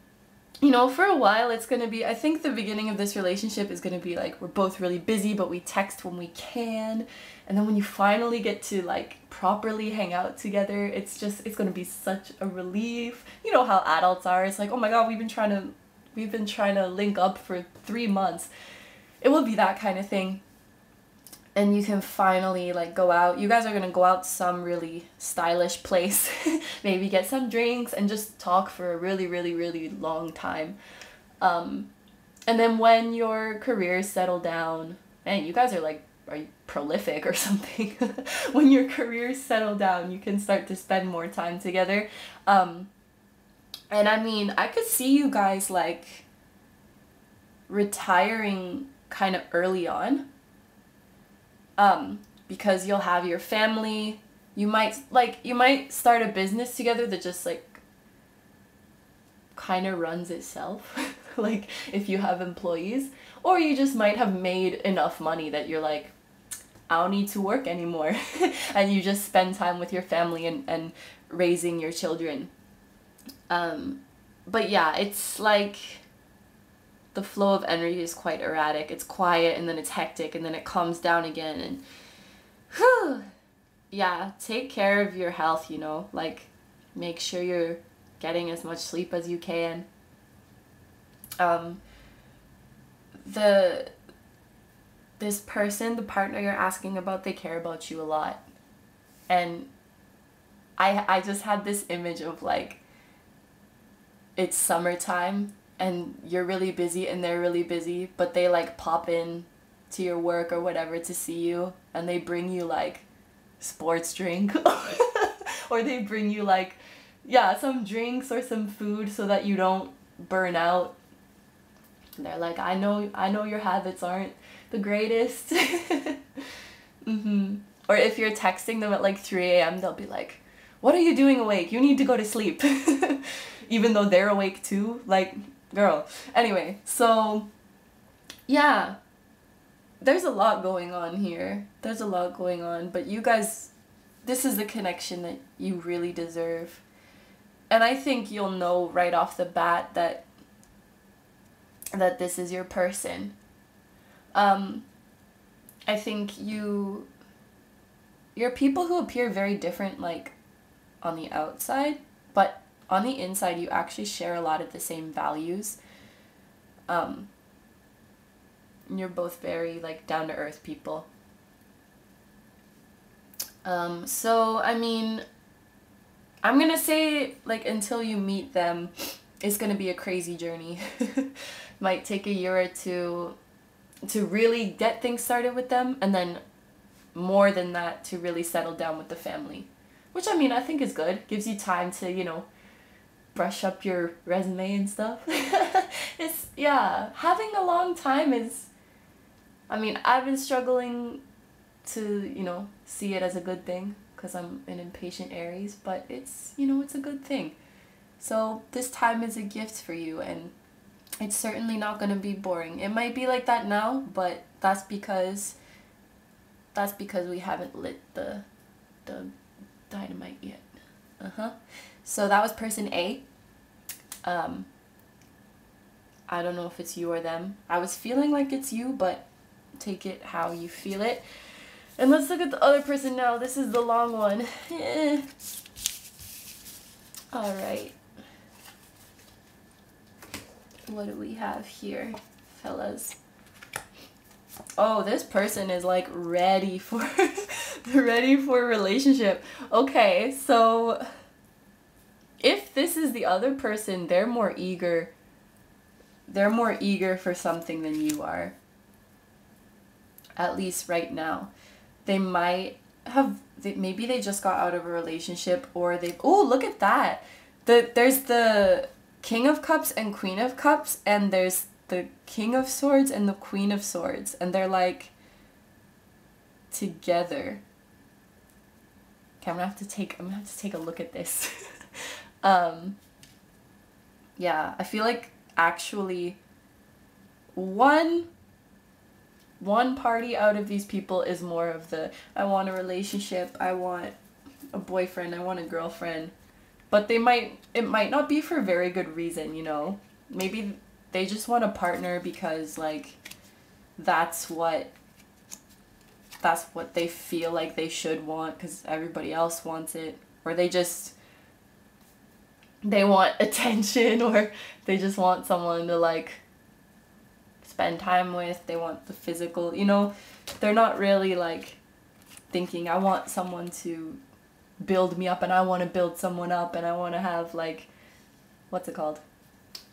you know, for a while it's going to be, I think the beginning of this relationship is going to be like, we're both really busy, but we text when we can. And then when you finally get to like properly hang out together, it's going to be such a relief. You know how adults are. It's like, oh my God, we've been trying to link up for 3 months. It will be that kind of thing. And you can finally like go out. You guys are going to go out some really stylish place, maybe get some drinks and just talk for a really, really, really long time. And then when your careers settle down, and you guys are like, are you prolific or something? When your careers settle down, you can start to spend more time together. And I mean, I could see you guys like retiring kind of early on. Because you'll have your family. You might start a business together that just like kind of runs itself. Like if you have employees, or you just might have made enough money that you're like, I don't need to work anymore. And you just spend time with your family and raising your children. But yeah, it's like the flow of energy is quite erratic. It's quiet and then it's hectic and then it calms down again. And whew, yeah, take care of your health, you know, like make sure you're getting as much sleep as you can. This person, the partner you're asking about, they care about you a lot. And I just had this image of like, it's summertime and you're really busy and they're really busy, but they like pop in to your work or whatever to see you, and they bring you like sports drink or they bring you like, yeah, some drinks or some food so that you don't burn out. And they're like, I know your habits aren't the greatest. Mm-hmm. Or if you're texting them at like 3 a.m, they'll be like, what are you doing awake? You need to go to sleep. Even though they're awake too. Like, girl. Anyway, so yeah, there's a lot going on here. There's a lot going on, but you guys, this is the connection that you really deserve. And I think you'll know right off the bat that this is your person. I think you're people who appear very different, like, on the outside, but on the inside you actually share a lot of the same values. You're both very, like, down-to-earth people. So, I mean, I'm gonna say, like, until you meet them, it's gonna be a crazy journey. Might take a year or two to really get things started with them, and then more than that to really settle down with the family. Which, I mean, I think is good. Gives you time to, you know, brush up your resume and stuff. It's, yeah, having a long time is, I mean, I've been struggling to, you know, see it as a good thing because I'm an impatient Aries, but it's, you know, it's a good thing. So this time is a gift for you, and It's certainly not going to be boring. It might be like that now, but that's because we haven't lit the dynamite yet. So that was person A. I don't know if it's you or them. I was feeling like it's you, but take it how you feel it. And let's look at the other person now. This is the long one. All right. What do we have here, fellas? Oh, this person is like ready for ready for a relationship. Okay, so if this is the other person, they're more eager for something than you are. At least right now. They might have, maybe they just got out of a relationship, or they've, oh, look at that. There's the King of Cups and Queen of Cups, and there's the King of Swords and the Queen of Swords, and they're like together. Okay, I'm gonna have to take a look at this. Yeah, I feel like actually one party out of these people is more of the, I want a relationship, I want a boyfriend, I want a girlfriend. But it might not be for a very good reason, you know? Maybe they just want a partner because, like, that's what they feel like they should want because everybody else wants it. Or they want attention, or they just want someone to, like, spend time with. They want the physical, you know? They're not really, like, thinking, I want someone to build me up, and I want to build someone up, and I want to have, like, what's it called?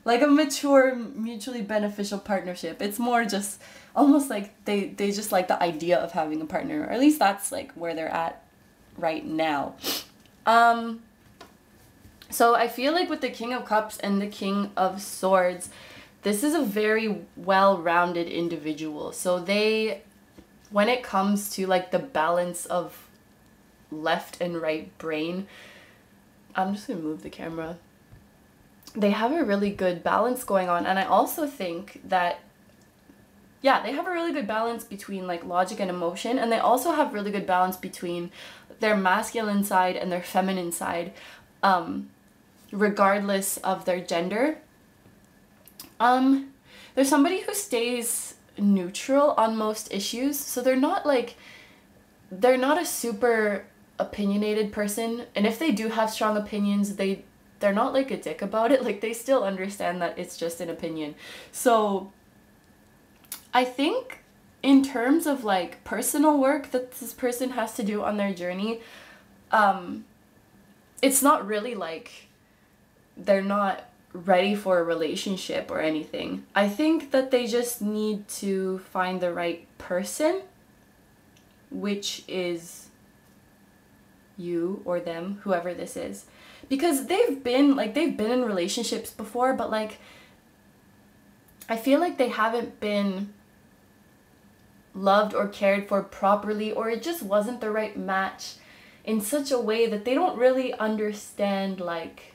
Like a mature, mutually beneficial partnership. It's more just almost like they just like the idea of having a partner, or at least that's like where they're at right now. So I feel like with the King of Cups and the King of Swords, this is a very well-rounded individual. So they, when it comes to like the balance of left and right brain, I'm just gonna move the camera. They have a really good balance going on, and I also think that, yeah, they have a really good balance between like logic and emotion, and they also have really good balance between their masculine side and their feminine side, regardless of their gender. There's somebody who stays neutral on most issues, so they're not a super opinionated person, and if they do have strong opinions, they're not like a dick about it. Like, they still understand that it's just an opinion. So I think in terms of like personal work that this person has to do on their journey, it's not really like they're not ready for a relationship or anything. I think that they just need to find the right person, which is you or them, whoever this is. Because they've been in relationships before, but like I feel like they haven't been loved or cared for properly, or it just wasn't the right match in such a way that they don't really understand like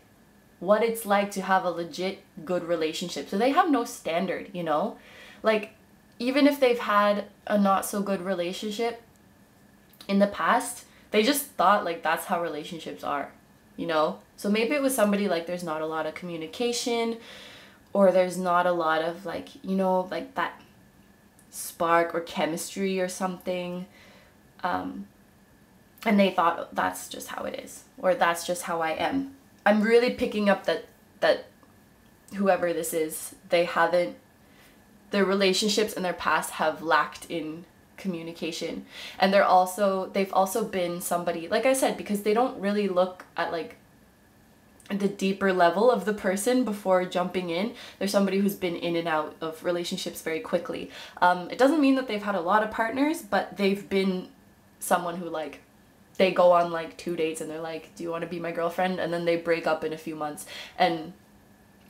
what it's like to have a legit good relationship. So they have no standard, you know? Like, even if they've had a not so good relationship in the past, they just thought like that's how relationships are, you know? So maybe it was somebody like there's not a lot of communication, or there's not a lot of like, you know, like that spark or chemistry or something. And they thought that's just how it is, or that's just how I am. I'm really picking up that whoever this is, their relationships in their past have lacked in communication. And they've also been somebody, like I said, because they don't really look at like the deeper level of the person before jumping in. They're somebody who's been in and out of relationships very quickly. It doesn't mean that they've had a lot of partners, but they've been someone who like, they go on like 2 dates and they're like, do you want to be my girlfriend? And then they break up in a few months. And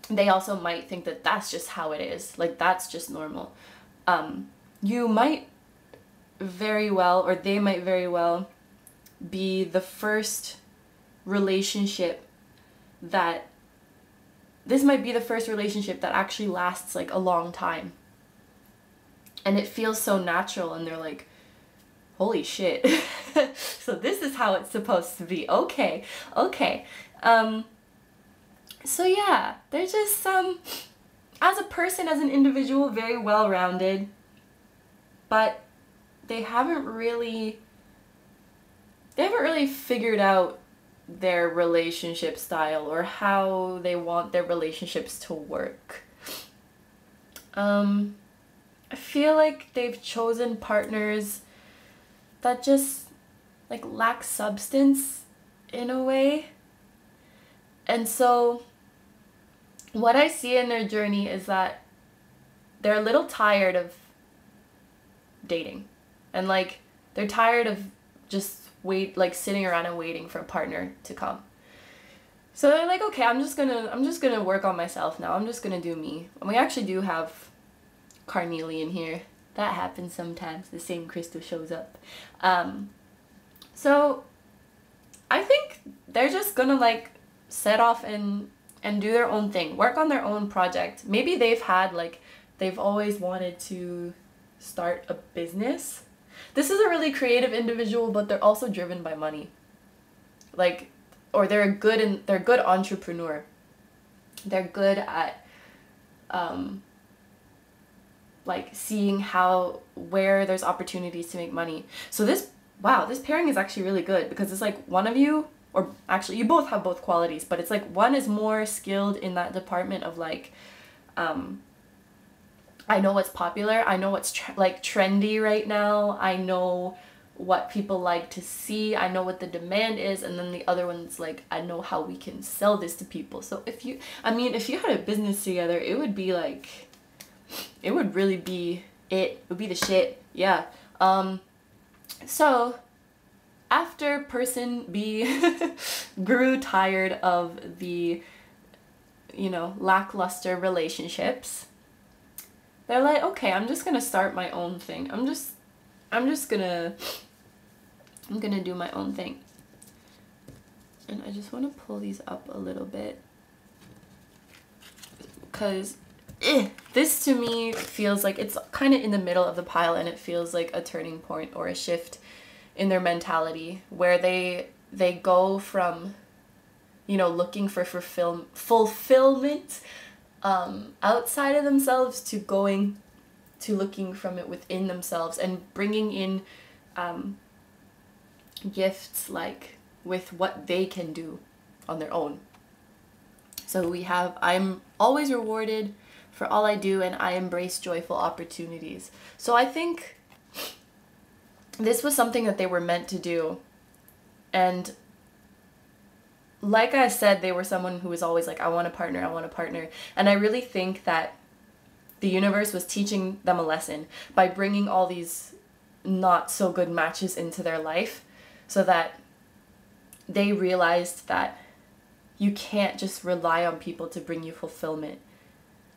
they also might think that that's just how it is. Like, that's just normal. You might very well, or they might very well be the first relationship that this might be the first relationship that actually lasts like a long time. And it feels so natural, and they're like, holy shit. So this is how it's supposed to be. Okay. So yeah, they're just as a person, as an individual, very well-rounded, but they haven't really figured out their relationship style or how they want their relationships to work. I feel like they've chosen partners that just like lack substance in a way. And so what I see in their journey is that they're a little tired of dating, and like they're tired of just sitting around and waiting for a partner to come. So they're like, okay, I'm just gonna work on myself now. I'm just gonna do me. And we actually do have carnelian here. That happens sometimes. The same crystal shows up. So I think they're just gonna like set off and do their own thing, work on their own project. Maybe they've always wanted to start a business. This is a really creative individual, but they're also driven by money. Or they're a good entrepreneur. They're good at seeing where there's opportunities to make money. So this pairing is actually really good, because it's like one of you, or actually you both have both qualities, but it's like one is more skilled in that department of like, I know what's popular, I know what's trendy right now, I know what people like to see, I know what the demand is, and then the other one's like, I know how we can sell this to people. So if you had a business together, it would be like, it would really be it would be the shit. Yeah. So after person B grew tired of the, lackluster relationships, they're like, okay, I'm just gonna start my own thing. I'm gonna do my own thing. And I just want to pull these up a little bit, because this to me feels like it's kind of in the middle of the pile, and it feels like a turning point or a shift in their mentality, where they go from, looking for fulfillment outside of themselves to going to looking from it within themselves, and bringing in gifts like with what they can do on their own. So we have, I'm always rewarded for all I do, and I embrace joyful opportunities. So I think this was something that they were meant to do. And like I said, they were someone who was always like, I want a partner, I want a partner. And I really think that the universe was teaching them a lesson by bringing all these not so good matches into their life, so that they realized that you can't just rely on people to bring you fulfillment.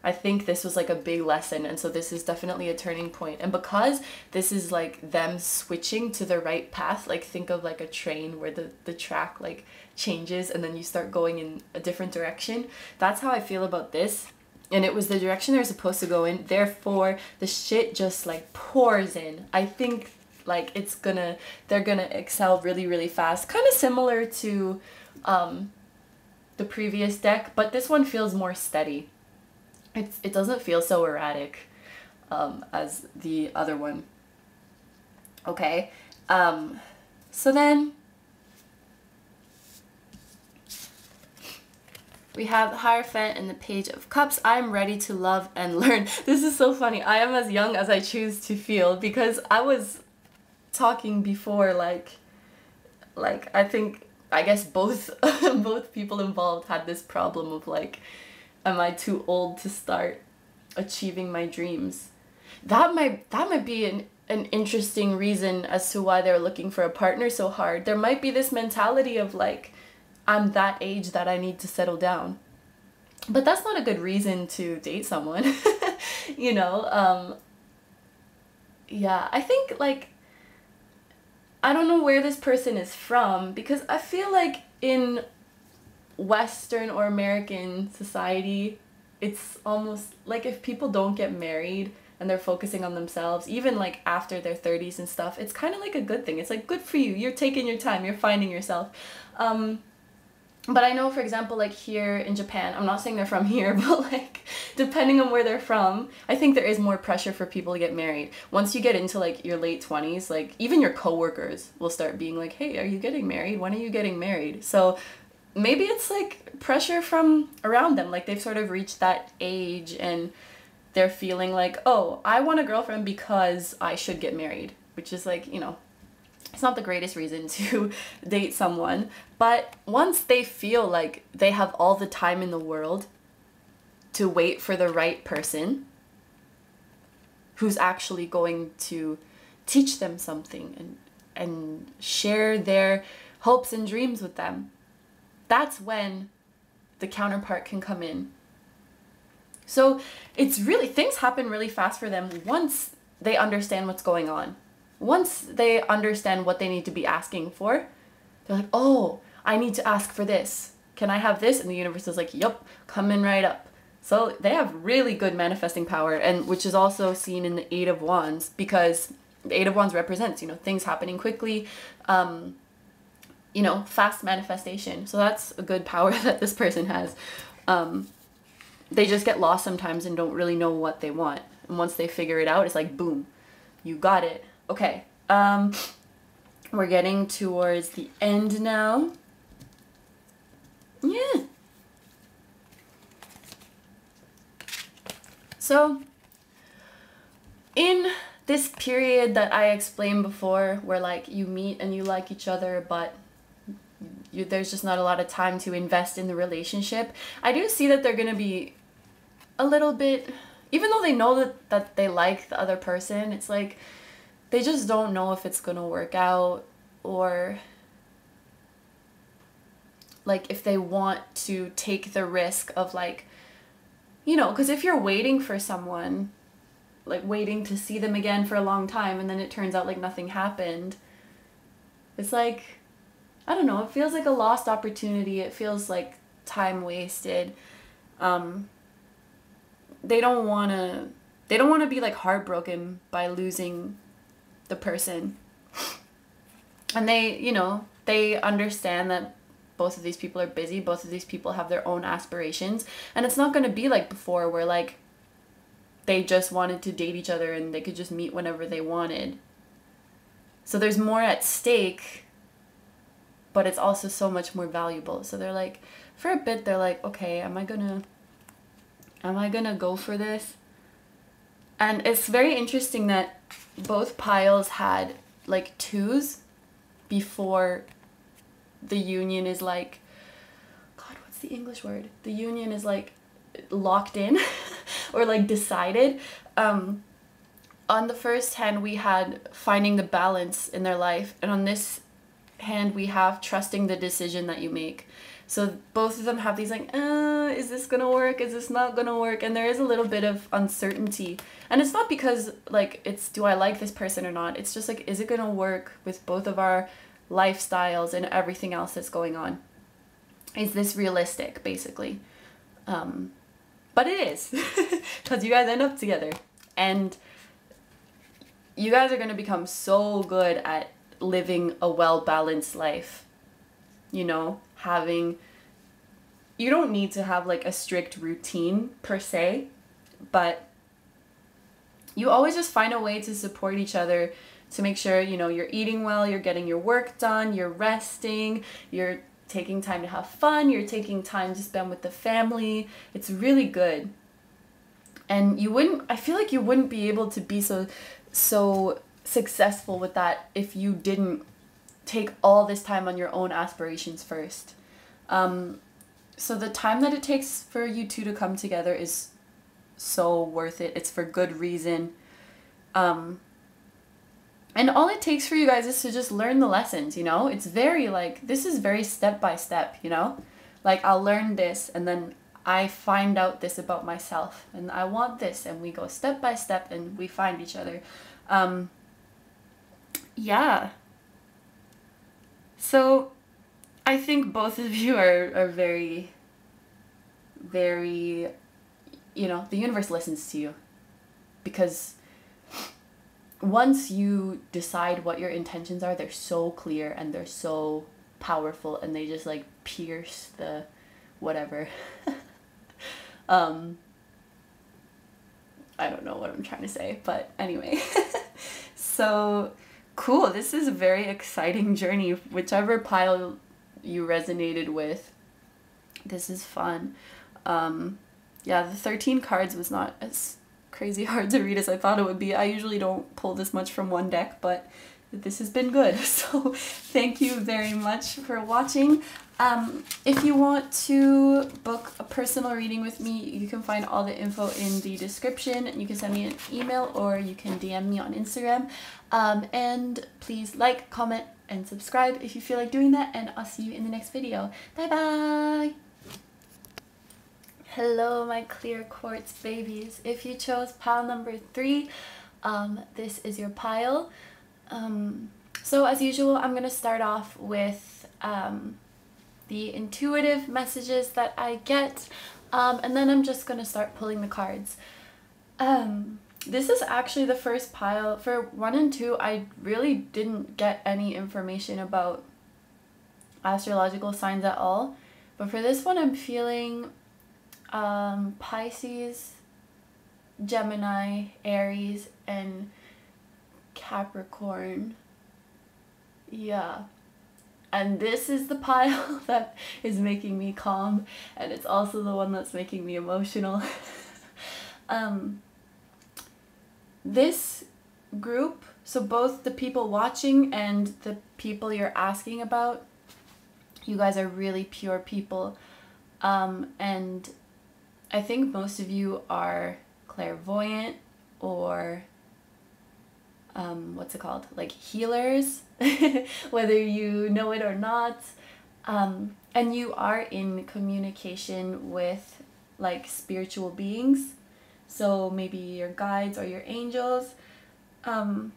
I think this was like a big lesson, and so this is definitely a turning point. And because this is like them switching to the right path, like think of like a train where the track like changes and then you start going in a different direction. That's how I feel about this. And it was the direction they're supposed to go in, therefore the shit just like pours in. I think like they're gonna excel really, really fast. Kind of similar to the previous deck, but this one feels more steady. It doesn't feel so erratic as the other one. Okay, so then we have the Hierophant and the Page of Cups. I'm ready to love and learn. This is so funny. I am as young as I choose to feel, because I was talking before like I guess both people involved had this problem of like, am I too old to start achieving my dreams? That might be an interesting reason as to why they're looking for a partner so hard. There might be this mentality of like, I'm that age that I need to settle down. But that's not a good reason to date someone. Yeah, I think like, I don't know where this person is from, because I feel like in Western or American society, it's almost like if people don't get married and they're focusing on themselves, even like after their 30s and stuff, it's kind of like a good thing. It's like, good for you. You're taking your time. You're finding yourself. But I know, for example, like here in Japan, I'm not saying they're from here, but like depending on where they're from, I think there is more pressure for people to get married. Once you get into like your late 20s, like even your coworkers will start being like, hey, are you getting married? When are you getting married? So maybe it's like pressure from around them. Like they've sort of reached that age and they're feeling like, oh, I want a girlfriend because I should get married, which is like, you know, it's not the greatest reason to date someone. But once they feel like they have all the time in the world to wait for the right person who's actually going to teach them something and share their hopes and dreams with them, that's when the counterpart can come in. So it's really, things happen really fast for them once they understand what's going on. Once they understand what they need to be asking for, they're like, oh, I need to ask for this. Can I have this? And the universe is like, yup, coming right up. So they have really good manifesting power, and which is also seen in the Eight of Wands, because the Eight of Wands represents, you know, things happening quickly, you know, fast manifestation. So that's a good power that this person has. They just get lost sometimes and don't really know what they want. And once they figure it out, it's like, boom, you got it. Okay, we're getting towards the end now. Yeah. So, in this period that I explained before, where like you meet and you like each other, but there's just not a lot of time to invest in the relationship, I do see that they're gonna be a little bit, even though they know that they like the other person, it's like, they just don't know if it's gonna work out, or like if they want to take the risk of like, you know, because if you're waiting for someone, like waiting to see them again for a long time, and then it turns out like nothing happened, it's like, I don't know, it feels like a lost opportunity. It feels like time wasted. They don't want to be like heartbroken by losing the person. And they, you know, they understand that both of these people are busy, both of these people have their own aspirations, and it's not going to be like before where like they just wanted to date each other and they could just meet whenever they wanted. So there's more at stake, but it's also so much more valuable. So they're like, for a bit, they're like, okay, am I gonna go for this? And it's very interesting that both piles had like twos before the union is like, God, what's the English word? The union is like locked in or like decided. On the first hand, we had finding the balance in their life. And on this hand, we have trusting the decision that you make. So both of them have these like, is this gonna work? Is this not gonna work? And there is a little bit of uncertainty. And it's not because like it's, do I like this person or not? It's just like, is it gonna work with both of our lifestyles and everything else that's going on? Is this realistic, basically? But it is, because you guys end up together. And you guys are gonna become so good at living a well-balanced life. You know, you don't need to have like a strict routine per se, but you always just find a way to support each other to make sure, you know, you're eating well, you're getting your work done, you're resting, you're taking time to have fun, you're taking time to spend with the family. It's really good. And I feel like you wouldn't be able to be so successful with that if you didn't take all this time on your own aspirations first. So the time that it takes for you two to come together is so worth it. It's for good reason. And all it takes for you guys is to just learn the lessons, you know? It's very like, this is very step by step, you know? Like, I'll learn this and then I find out this about myself and I want this, and we go step by step and we find each other. Yeah. So I think both of you are very, very, the universe listens to you. Because once you decide what your intentions are, they're so clear and they're so powerful, and they just like pierce the whatever. I don't know what I'm trying to say, but anyway. So cool. This is a very exciting journey. Whichever pile you resonated with, this is fun. Yeah, the 13 cards was not as crazy hard to read as I thought it would be. I usually don't pull this much from one deck, but this has been good. So thank you very much for watching. If you want to book a personal reading with me, you can find all the info in the description. You can send me an email or you can DM me on Instagram. And please like, comment, and subscribe if you feel like doing that, and I'll see you in the next video. Bye bye! Hello, my clear quartz babies. If you chose pile number 3, this is your pile. So as usual, I'm going to start off with the intuitive messages that I get, and then I'm just going to start pulling the cards. This is actually the first pile. For 1 and 2, I really didn't get any information about astrological signs at all, but for this one I'm feeling Pisces, Gemini, Aries, and Capricorn. Yeah. And this is the pile that is making me calm, and it's also the one that's making me emotional. This group, so both the people watching and the people you're asking about, you guys are really pure people. And I think most of you are clairvoyant or what's it called? Like healers, whether you know it or not. And you are in communication with like spiritual beings. So maybe your guides or your angels. And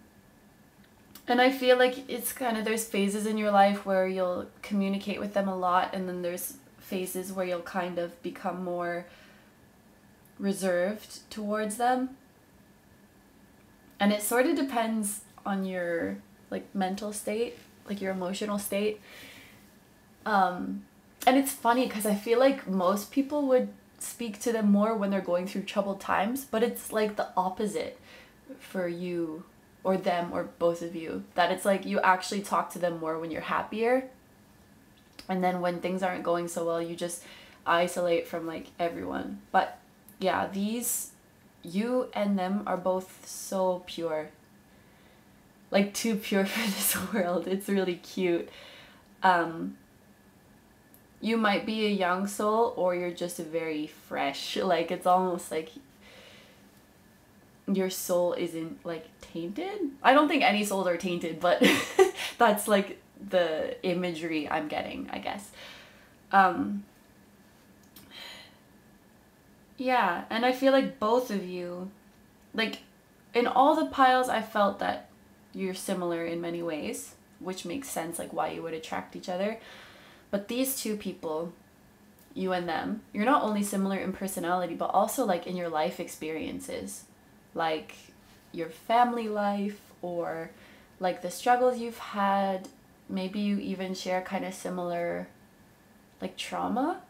I feel like it's kind of, there's phases in your life where you'll communicate with them a lot, and then there's phases where you'll kind of become more reserved towards them. And it sort of depends on your like mental state, like your emotional state. And it's funny because I feel like most people would speak to them more when they're going through troubled times, but it's like the opposite for you or them or both of you, that it's like you actually talk to them more when you're happier, and then when things aren't going so well you just isolate from like everyone. But yeah, you and them are both so pure, like too pure for this world. It's really cute. You might be a young soul, or you're just a very fresh, like it's almost like your soul isn't like tainted. I don't think any souls are tainted, but that's like the imagery I'm getting, I guess. Yeah, and I feel like both of you, like in all the piles I felt that you're similar in many ways, which makes sense, like why you would attract each other. But these two people, you and them, you're not only similar in personality, but also like in your life experiences, like your family life, or like the struggles you've had. Maybe you even share kind of similar like trauma,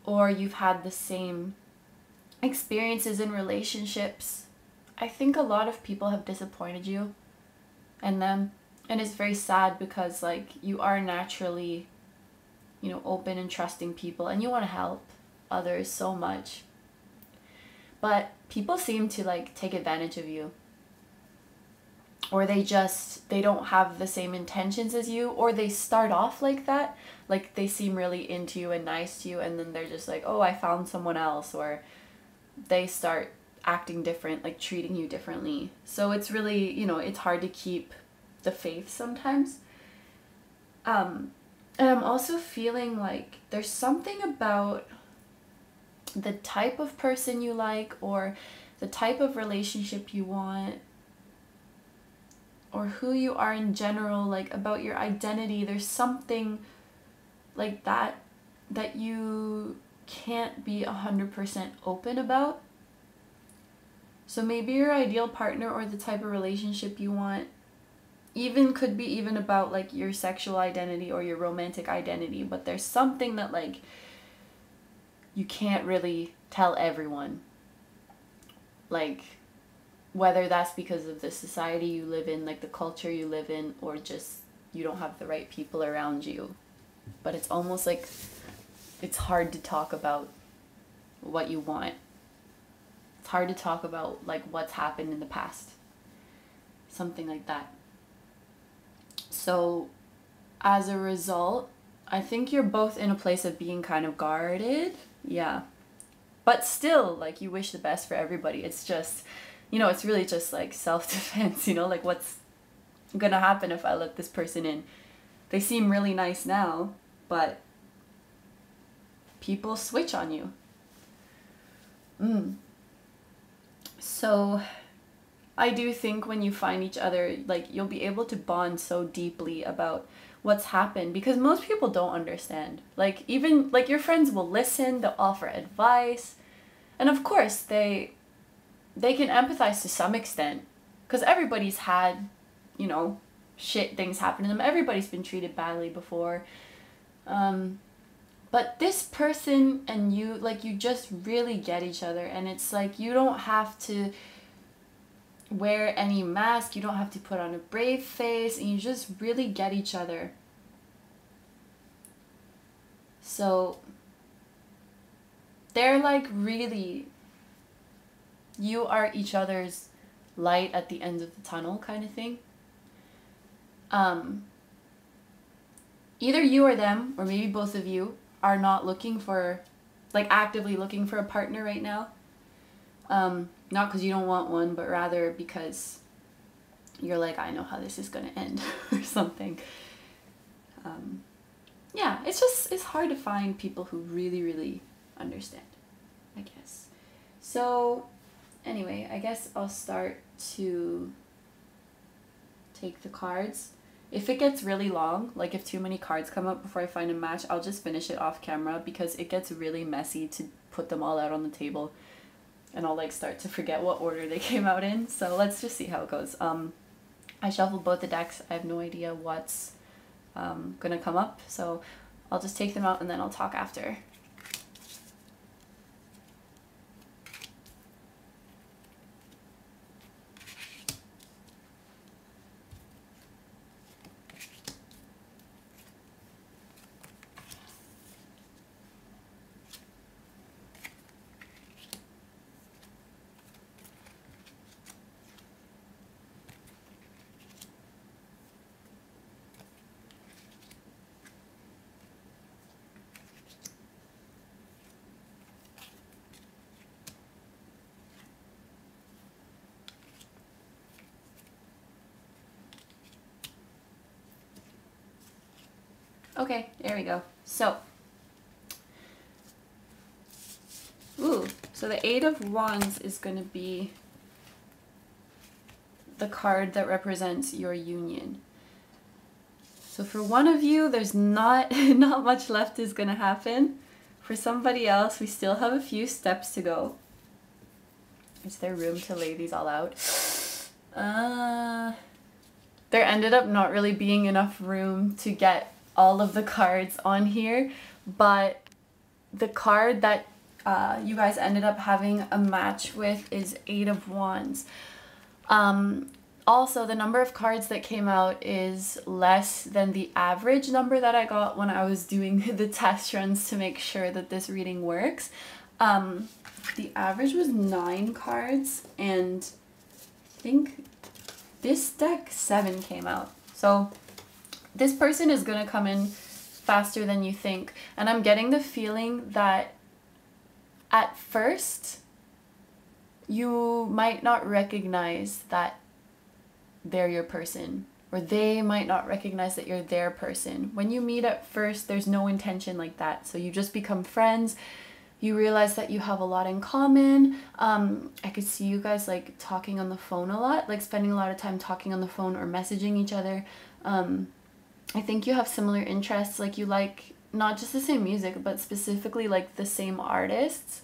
or you've had the same experiences in relationships. I think a lot of people have disappointed you and them, and it's very sad because like you are naturally, you know, open and trusting people, and you want to help others so much, but people seem to like take advantage of you, or they don't have the same intentions as you, or they start off like that, like they seem really into you and nice to you, and then they're just like, oh, I found someone else, or they start acting different, like treating you differently. So it's really, you know, it's hard to keep the faith sometimes. And I'm also feeling like there's something about the type of person you like, or the type of relationship you want, or who you are in general, like about your identity. There's something like that you can't be 100% open about. So maybe your ideal partner or the type of relationship you want even could be even about like your sexual identity or your romantic identity, but there's something that like you can't really tell everyone. Like whether that's because of the society you live in, like the culture you live in, or just you don't have the right people around you. But it's almost like it's hard to talk about what you want. It's hard to talk about like what's happened in the past. Something like that. So as a result, I think you're both in a place of being kind of guarded. Yeah. But still, like, you wish the best for everybody. It's just, you know, it's really just like self-defense, you know, like what's gonna happen if I let this person in? They seem really nice now, but people switch on you. So I do think when you find each other, like, you'll be able to bond so deeply about what's happened, because most people don't understand. Like, even like your friends will listen, they'll offer advice, and of course they can empathize to some extent, because everybody's had, you know, shit things happen to them. Everybody's been treated badly before. But this person and you, like, you just really get each other, and it's like you don't have to wear any mask, you don't have to put on a brave face, and you just really get each other. So they're like really, you are each other's light at the end of the tunnel kind of thing. Either you or them, or maybe both of you, are not looking for, like, actively looking for a partner right now. Not because you don't want one, but rather because you're like, I know how this is going to end or something. Yeah, it's hard to find people who really, really understand, I guess. So anyway, I guess I'll start to take the cards. If it gets really long, like if too many cards come up before I find a match, I'll just finish it off camera, because it gets really messy to put them all out on the table, and I'll like start to forget what order they came out in. So let's just see how it goes. I shuffled both the decks. I have no idea what's gonna come up, so I'll just take them out and then I'll talk after. Okay, there we go. So, so the Eight of Wands is going to be the card that represents your union. So for one of you, there's not much left is going to happen. For somebody else, we still have a few steps to go. Is there room to lay these all out? There ended up not really being enough room to get all of the cards on here, but the card that you guys ended up having a match with is Eight of Wands. Also, the number of cards that came out is less than the average number that I got when I was doing the test runs to make sure that this reading works. The average was 9 cards, and I think this deck 7 came out. So this person is going to come in faster than you think. And I'm getting the feeling that at first you might not recognize that they're your person, or they might not recognize that you're their person. When you meet at first, there's no intention like that. So you just become friends. You realize that you have a lot in common. I could see you guys like talking on the phone a lot, like spending a lot of time talking on the phone or messaging each other. I think you have similar interests, like you like not just the same music, but specifically like the same artists,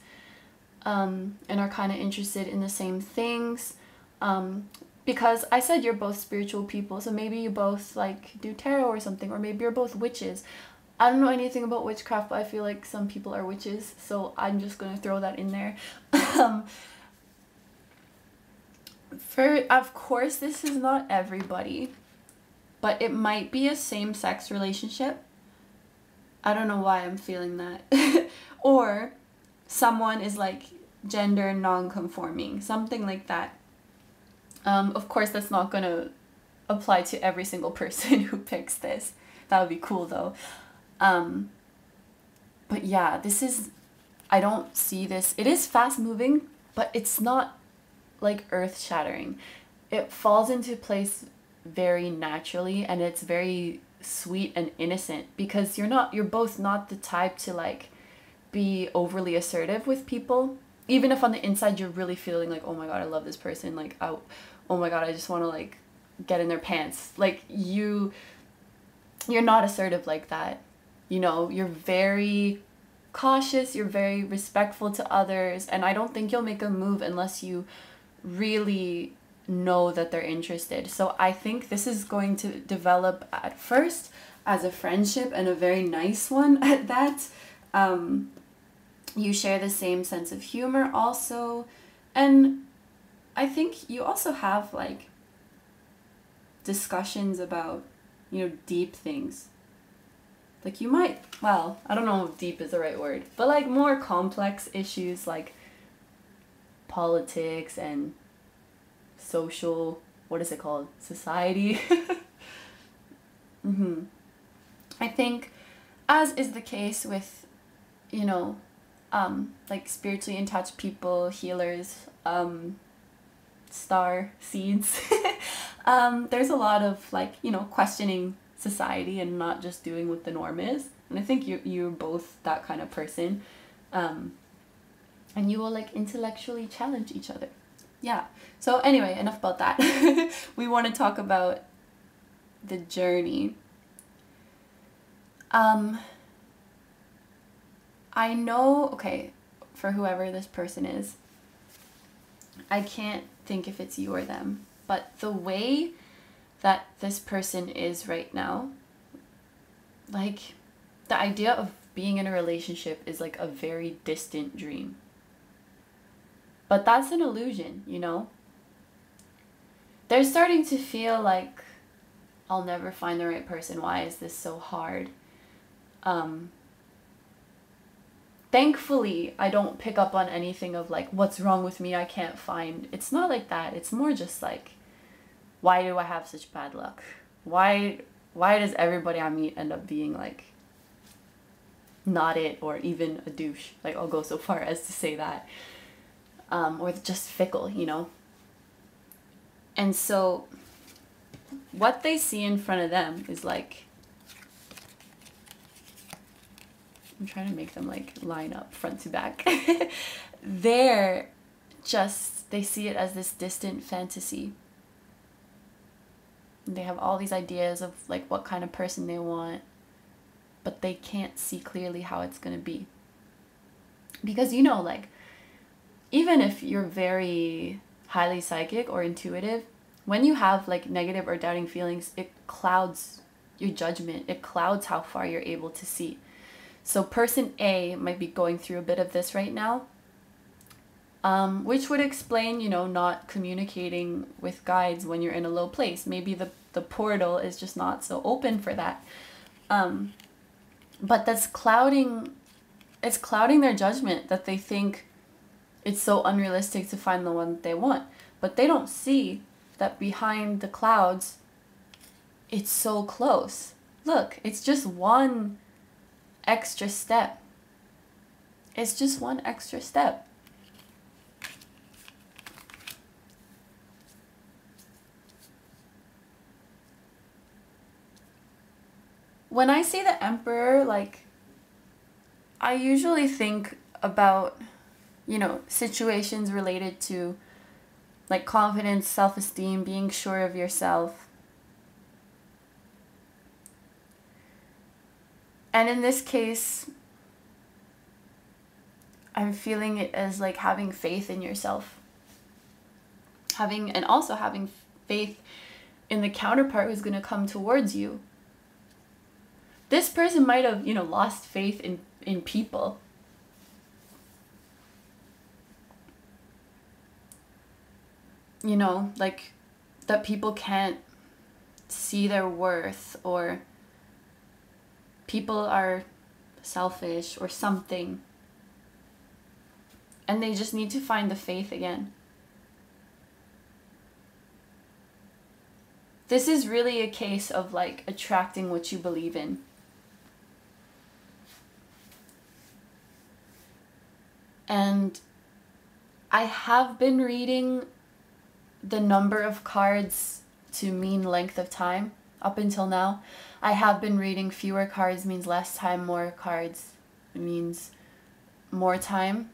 and are kind of interested in the same things. Because I said you're both spiritual people, so maybe you both like do tarot or something, or maybe you're both witches. I don't know anything about witchcraft, but I feel like some people are witches, so I'm just gonna throw that in there. Of course, this is not everybody, but it might be a same-sex relationship. I don't know why I'm feeling that. Or someone is like gender non-conforming, something like that. Of course, that's not gonna apply to every single person who picks this. That would be cool though. But yeah, I don't see this. It is fast moving, but it's not like earth shattering. It falls into place very naturally, and it's very sweet and innocent, because you're both not the type to like be overly assertive with people, even if on the inside you're really feeling like, oh my god, I love this person, like, oh my god, I just want to like get in their pants. Like you're not assertive like that. You know, you're very cautious, you're very respectful to others, and I don't think you'll make a move unless you really know that they're interested. So I think this is going to develop at first as a friendship, and a very nice one at that. You share the same sense of humor also, and I think you also have like discussions about, you know, deep things. Like you might, well, I don't know if deep is the right word, but like more complex issues like politics and social, what is it called? Society. I think, as is the case with, you know, like spiritually in touch people, healers, star seeds, there's a lot of like, you know, questioning society and not just doing what the norm is. And I think you're both that kind of person. And you will like intellectually challenge each other. Yeah. So anyway, enough about that. We want to talk about the journey. I know, okay, for whoever this person is, I can't think if it's you or them, but the way that this person is right now, like the idea of being in a relationship is like a very distant dream. But that's an illusion, you know? They're starting to feel like, I'll never find the right person. Why is this so hard? Thankfully, I don't pick up on anything of like, what's wrong with me? I can't find. It's not like that. It's more just like, why do I have such bad luck? Why does everybody I meet end up being like not it, or even a douche? Like, I'll go so far as to say that. Or just fickle, you know? And so what they see in front of them is like, I'm trying to make them like line up front to back. They see it as this distant fantasy. They have all these ideas of like what kind of person they want, but they can't see clearly how it's going to be. Because, you know, like, even if you're very highly psychic or intuitive, when you have like negative or doubting feelings, it clouds your judgment. It clouds how far you're able to see. So person A might be going through a bit of this right now, which would explain, you know, not communicating with guides when you're in a low place. Maybe the portal is just not so open for that. But it's clouding their judgment, that they think it's so unrealistic to find the one that they want. But they don't see that behind the clouds, it's so close. Look, it's just one extra step. It's just one extra step. When I see the Emperor, like, I usually think about, you know, situations related to like confidence, self-esteem, being sure of yourself. And in this case, I'm feeling it as like having faith in yourself. And also having faith in the counterpart who's going to come towards you. This person might have, lost faith in people. Like that people can't see their worth, or people are selfish or something. And they just need to find the faith again. This is really a case of like attracting what you believe in. And I have been reading the number of cards to mean length of time up until now. I have been reading fewer cards means less time, more cards means more time.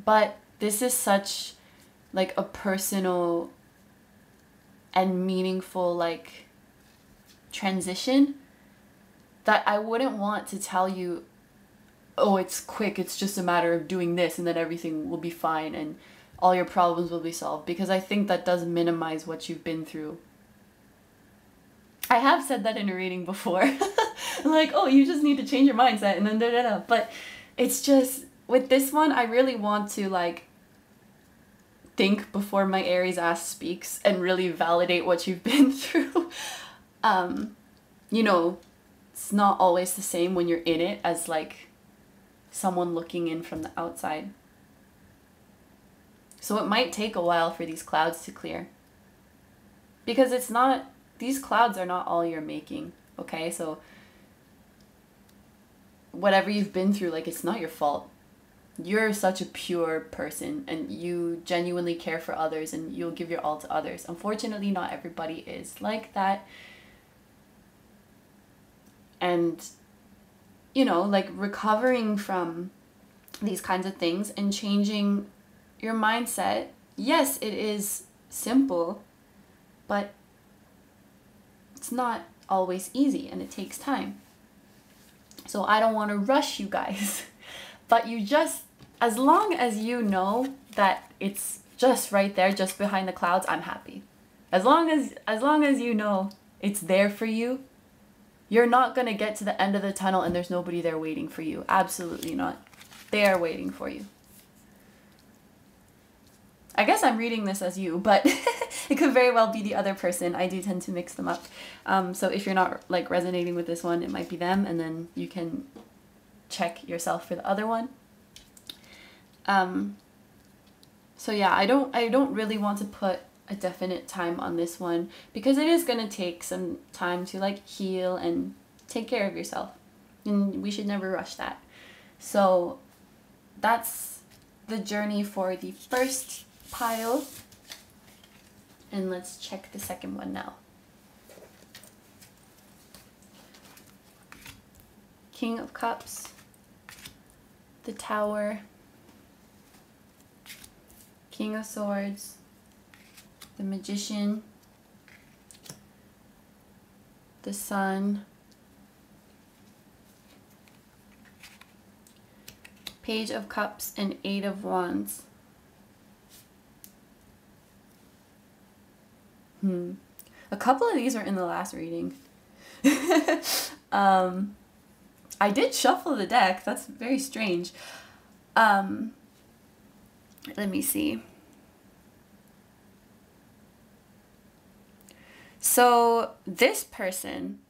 But this is such like a personal and meaningful like transition that I wouldn't want to tell you, oh, it's quick, it's just a matter of doing this and then everything will be fine and all your problems will be solved, because I think that does minimize what you've been through. I have said that in a reading before. Like, oh, you just need to change your mindset and then da-da-da. But it's just, with this one, I really want to like think before my Aries ass speaks and really validate what you've been through. It's not always the same when you're in it as like someone looking in from the outside. So it might take a while for these clouds to clear. Because these clouds are not all you're making, okay? So whatever you've been through, like, it's not your fault. You're such a pure person and you genuinely care for others and you'll give your all to others. Unfortunately, not everybody is like that. And, like recovering from these kinds of things and changing your mindset. Yes, it is simple, but it's not always easy and it takes time. So I don't want to rush you guys. But as long as you know that it's just right there, just behind the clouds, I'm happy. As long as you know it's there for you, you're not going to get to the end of the tunnel and there's nobody there waiting for you. Absolutely not. They are waiting for you. I guess I'm reading this as you, but it could very well be the other person. I do tend to mix them up. So if you're not like resonating with this one, it might be them, and then you can check yourself for the other one. So yeah, I don't really want to put a definite time on this one because it is going to take some time to like heal and take care of yourself, and we should never rush that. So that's the journey for the first pile, and let's check the second one now. King of Cups, the Tower, King of Swords, the Magician, the Sun, Page of Cups, and Eight of Wands. A couple of these are in the last reading. I did shuffle the deck. That's very strange. Let me see. So this person,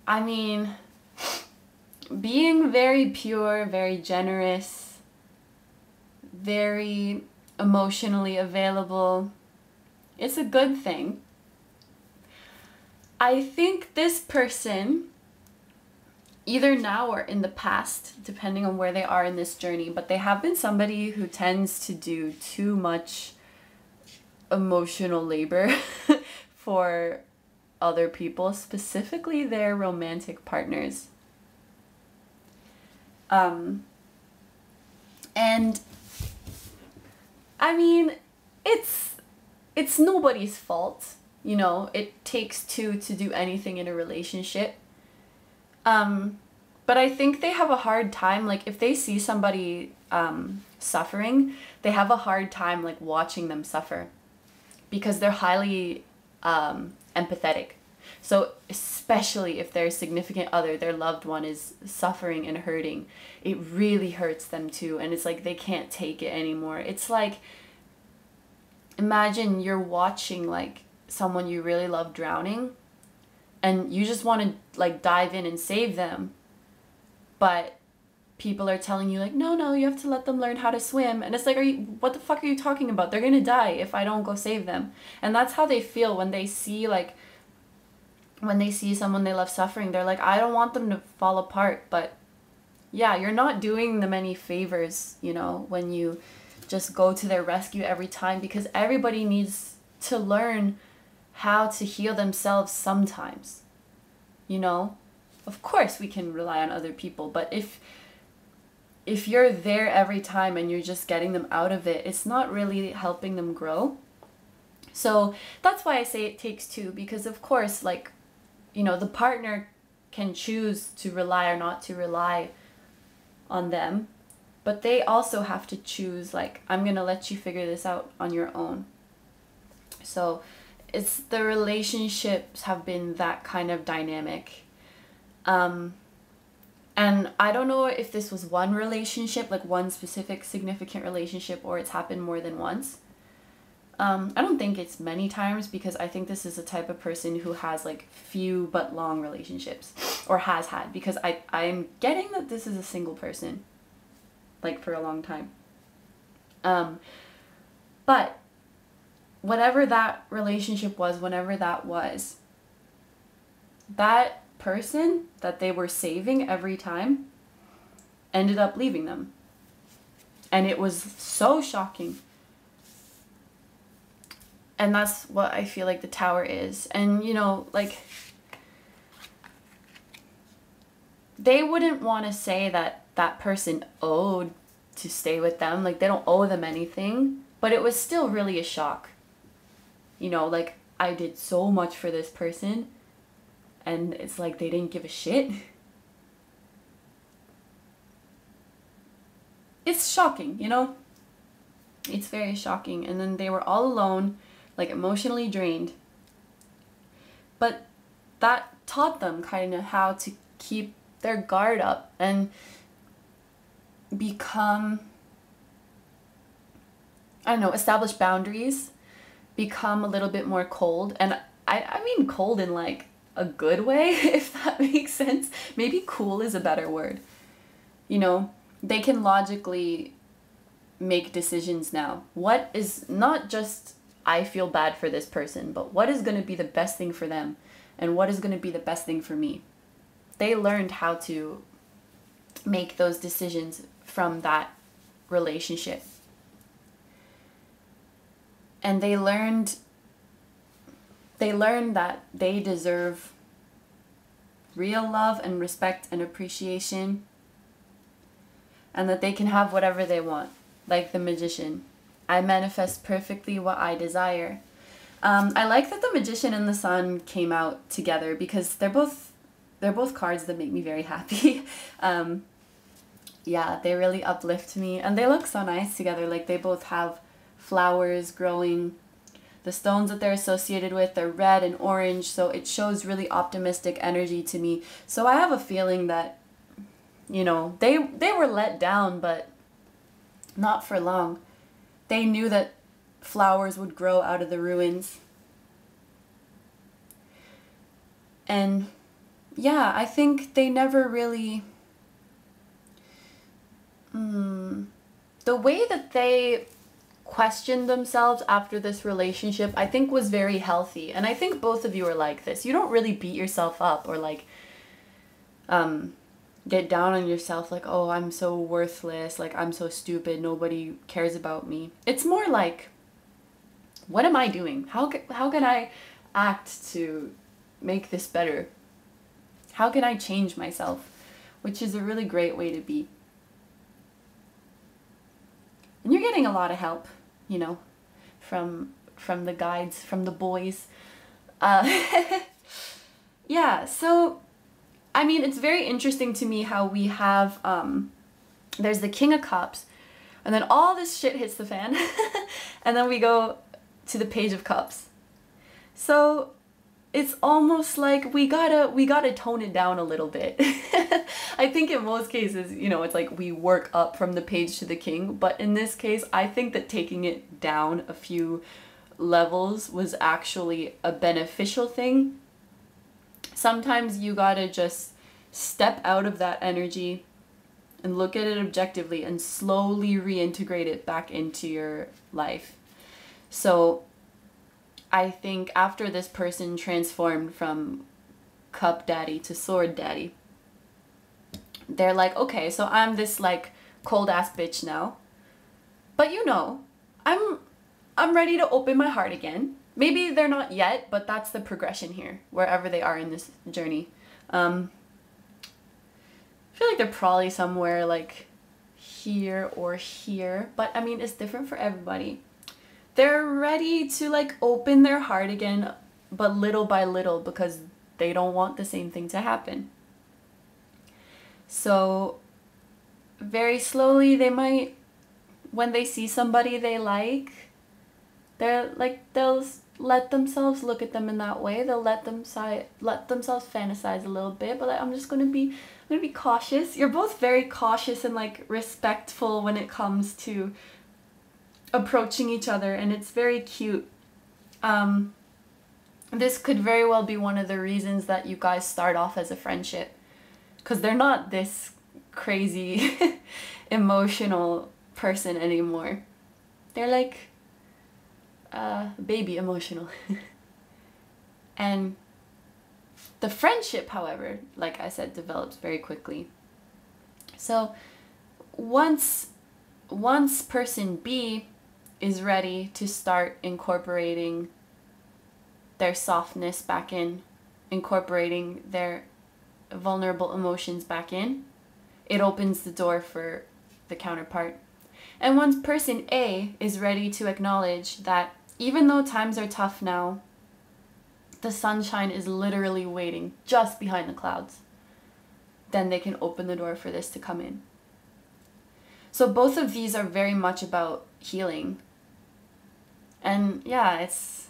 I mean, being very pure, very generous, very emotionally available, it's a good thing. I think this person, either now or in the past, depending on where they are in this journey, but they have been somebody who tends to do too much emotional labor for other people, specifically their romantic partners. And I mean, it's nobody's fault. It takes two to do anything in a relationship. But I think they have a hard time, like if they see somebody suffering, they have a hard time like watching them suffer because they're highly empathetic. So especially if their significant other, their loved one is suffering and hurting, it really hurts them too. And it's like they can't take it anymore. It's like, imagine you're watching like someone you really love drowning and you just want to like dive in and save them, but people are telling you like, no, you have to let them learn how to swim. And it's like, what the fuck are you talking about? They're gonna die if I don't go save them. And that's how they feel when they see like, when they see someone they love suffering. They're like, I don't want them to fall apart. But yeah, you're not doing them any favors, you know, when you just go to their rescue every time, because everybody needs to learn how to heal themselves sometimes, you know. Of course we can rely on other people, but if you're there every time and you're just getting them out of it, it's not really helping them grow. So that's why I say it takes two, because of course, like, you know, the partner can choose to rely or not to rely on them, but they also have to choose, like, I'm gonna let you figure this out on your own. So it's, the relationships have been that kind of dynamic. And I don't know if this was one relationship, like one specific significant relationship, or it's happened more than once. I don't think it's many times, because I think this is a type of person who has like few but long relationships, or has had, because I'm getting that this is a single person, like for a long time. But whatever that relationship was, whenever that was, that person that they were saving every time ended up leaving them. And it was so shocking. And that's what I feel like the tower is. And, you know, like, they wouldn't want to say that that person owed to stay with them. Like, they don't owe them anything. But it was still really a shock. You know, like, I did so much for this person, and it's like they didn't give a shit. It's shocking, you know? It's very shocking. And then they were all alone, like emotionally drained. But that taught them kind of how to keep their guard up and become, I don't know, establish boundaries, become a little bit more cold. And I mean cold in like a good way, if that makes sense. Maybe cool is a better word. You know, they can logically make decisions now. What is not just, I feel bad for this person, but what is going to be the best thing for them, and what is going to be the best thing for me. They learned how to make those decisions from that relationship. And they learned that they deserve real love and respect and appreciation, and that they can have whatever they want, like the magician. I manifest perfectly what I desire. I like that the magician and the sun came out together, because they're both cards that make me very happy. Yeah, they really uplift me, and they look so nice together. Like, they both have flowers growing. The stones that they're associated with, they're red and orange, so it shows really optimistic energy to me. So I have a feeling that, you know, they were let down, but not for long. They knew that flowers would grow out of the ruins. And yeah, I think they never really, the way that they questioned themselves after this relationship, I think was very healthy. And I think both of you are like this. You don't really beat yourself up or like get down on yourself like, oh, I'm so worthless, like I'm so stupid, nobody cares about me. It's more like, what am I doing? How can I act to make this better? How can I change myself? Which is a really great way to be. And you're getting a lot of help, you know, from the guides, from the boys. Yeah, so I mean, it's very interesting to me how we have, there's the King of Cups, and then all this shit hits the fan, and then we go to the Page of Cups. So it's almost like we gotta tone it down a little bit. I think in most cases, you know, it's like we work up from the Page to the King, but in this case, I think that taking it down a few levels was actually a beneficial thing. Sometimes you gotta just step out of that energy and look at it objectively and slowly reintegrate it back into your life. So I think after this person transformed from Cup Daddy to Sword Daddy, they're like, okay, so I'm this like cold ass bitch now, but you know, I'm ready to open my heart again. Maybe they're not yet, but that's the progression here, wherever they are in this journey. I feel like they're probably somewhere like here or here, but I mean, it's different for everybody. They're ready to like open their heart again, but little by little, because they don't want the same thing to happen. So very slowly they might, when they see somebody they like, they'll let themselves look at them in that way. They'll let themselves fantasize a little bit, but like, I'm gonna be cautious. You're both very cautious and like respectful when it comes to approaching each other, and it's very cute. This could very well be one of the reasons that you guys start off as a friendship, because they're not this crazy emotional person anymore. They're like baby emotional. And the friendship, however, like I said, develops very quickly. So once person B is ready to start incorporating their softness back in, incorporating their vulnerable emotions back in, it opens the door for the counterpart. And once person A is ready to acknowledge that even though times are tough now, the sunshine is literally waiting just behind the clouds, then they can open the door for this to come in. So both of these are very much about healing. And yeah, it's,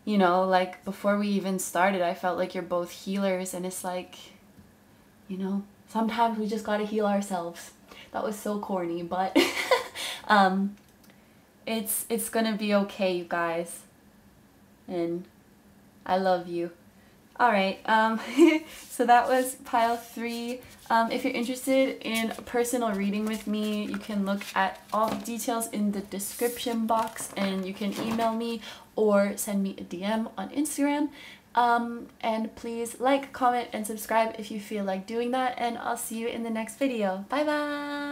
you know, like before we even started, I felt like you're both healers, and it's like, you know, sometimes we just gotta heal ourselves. That was so corny, but it's gonna be okay, you guys. And I love you. Alright, so that was pile 3. If you're interested in a personal reading with me, you can look at all the details in the description box, and you can email me or send me a DM on Instagram. And please like, comment, and subscribe if you feel like doing that, and I'll see you in the next video. Bye bye!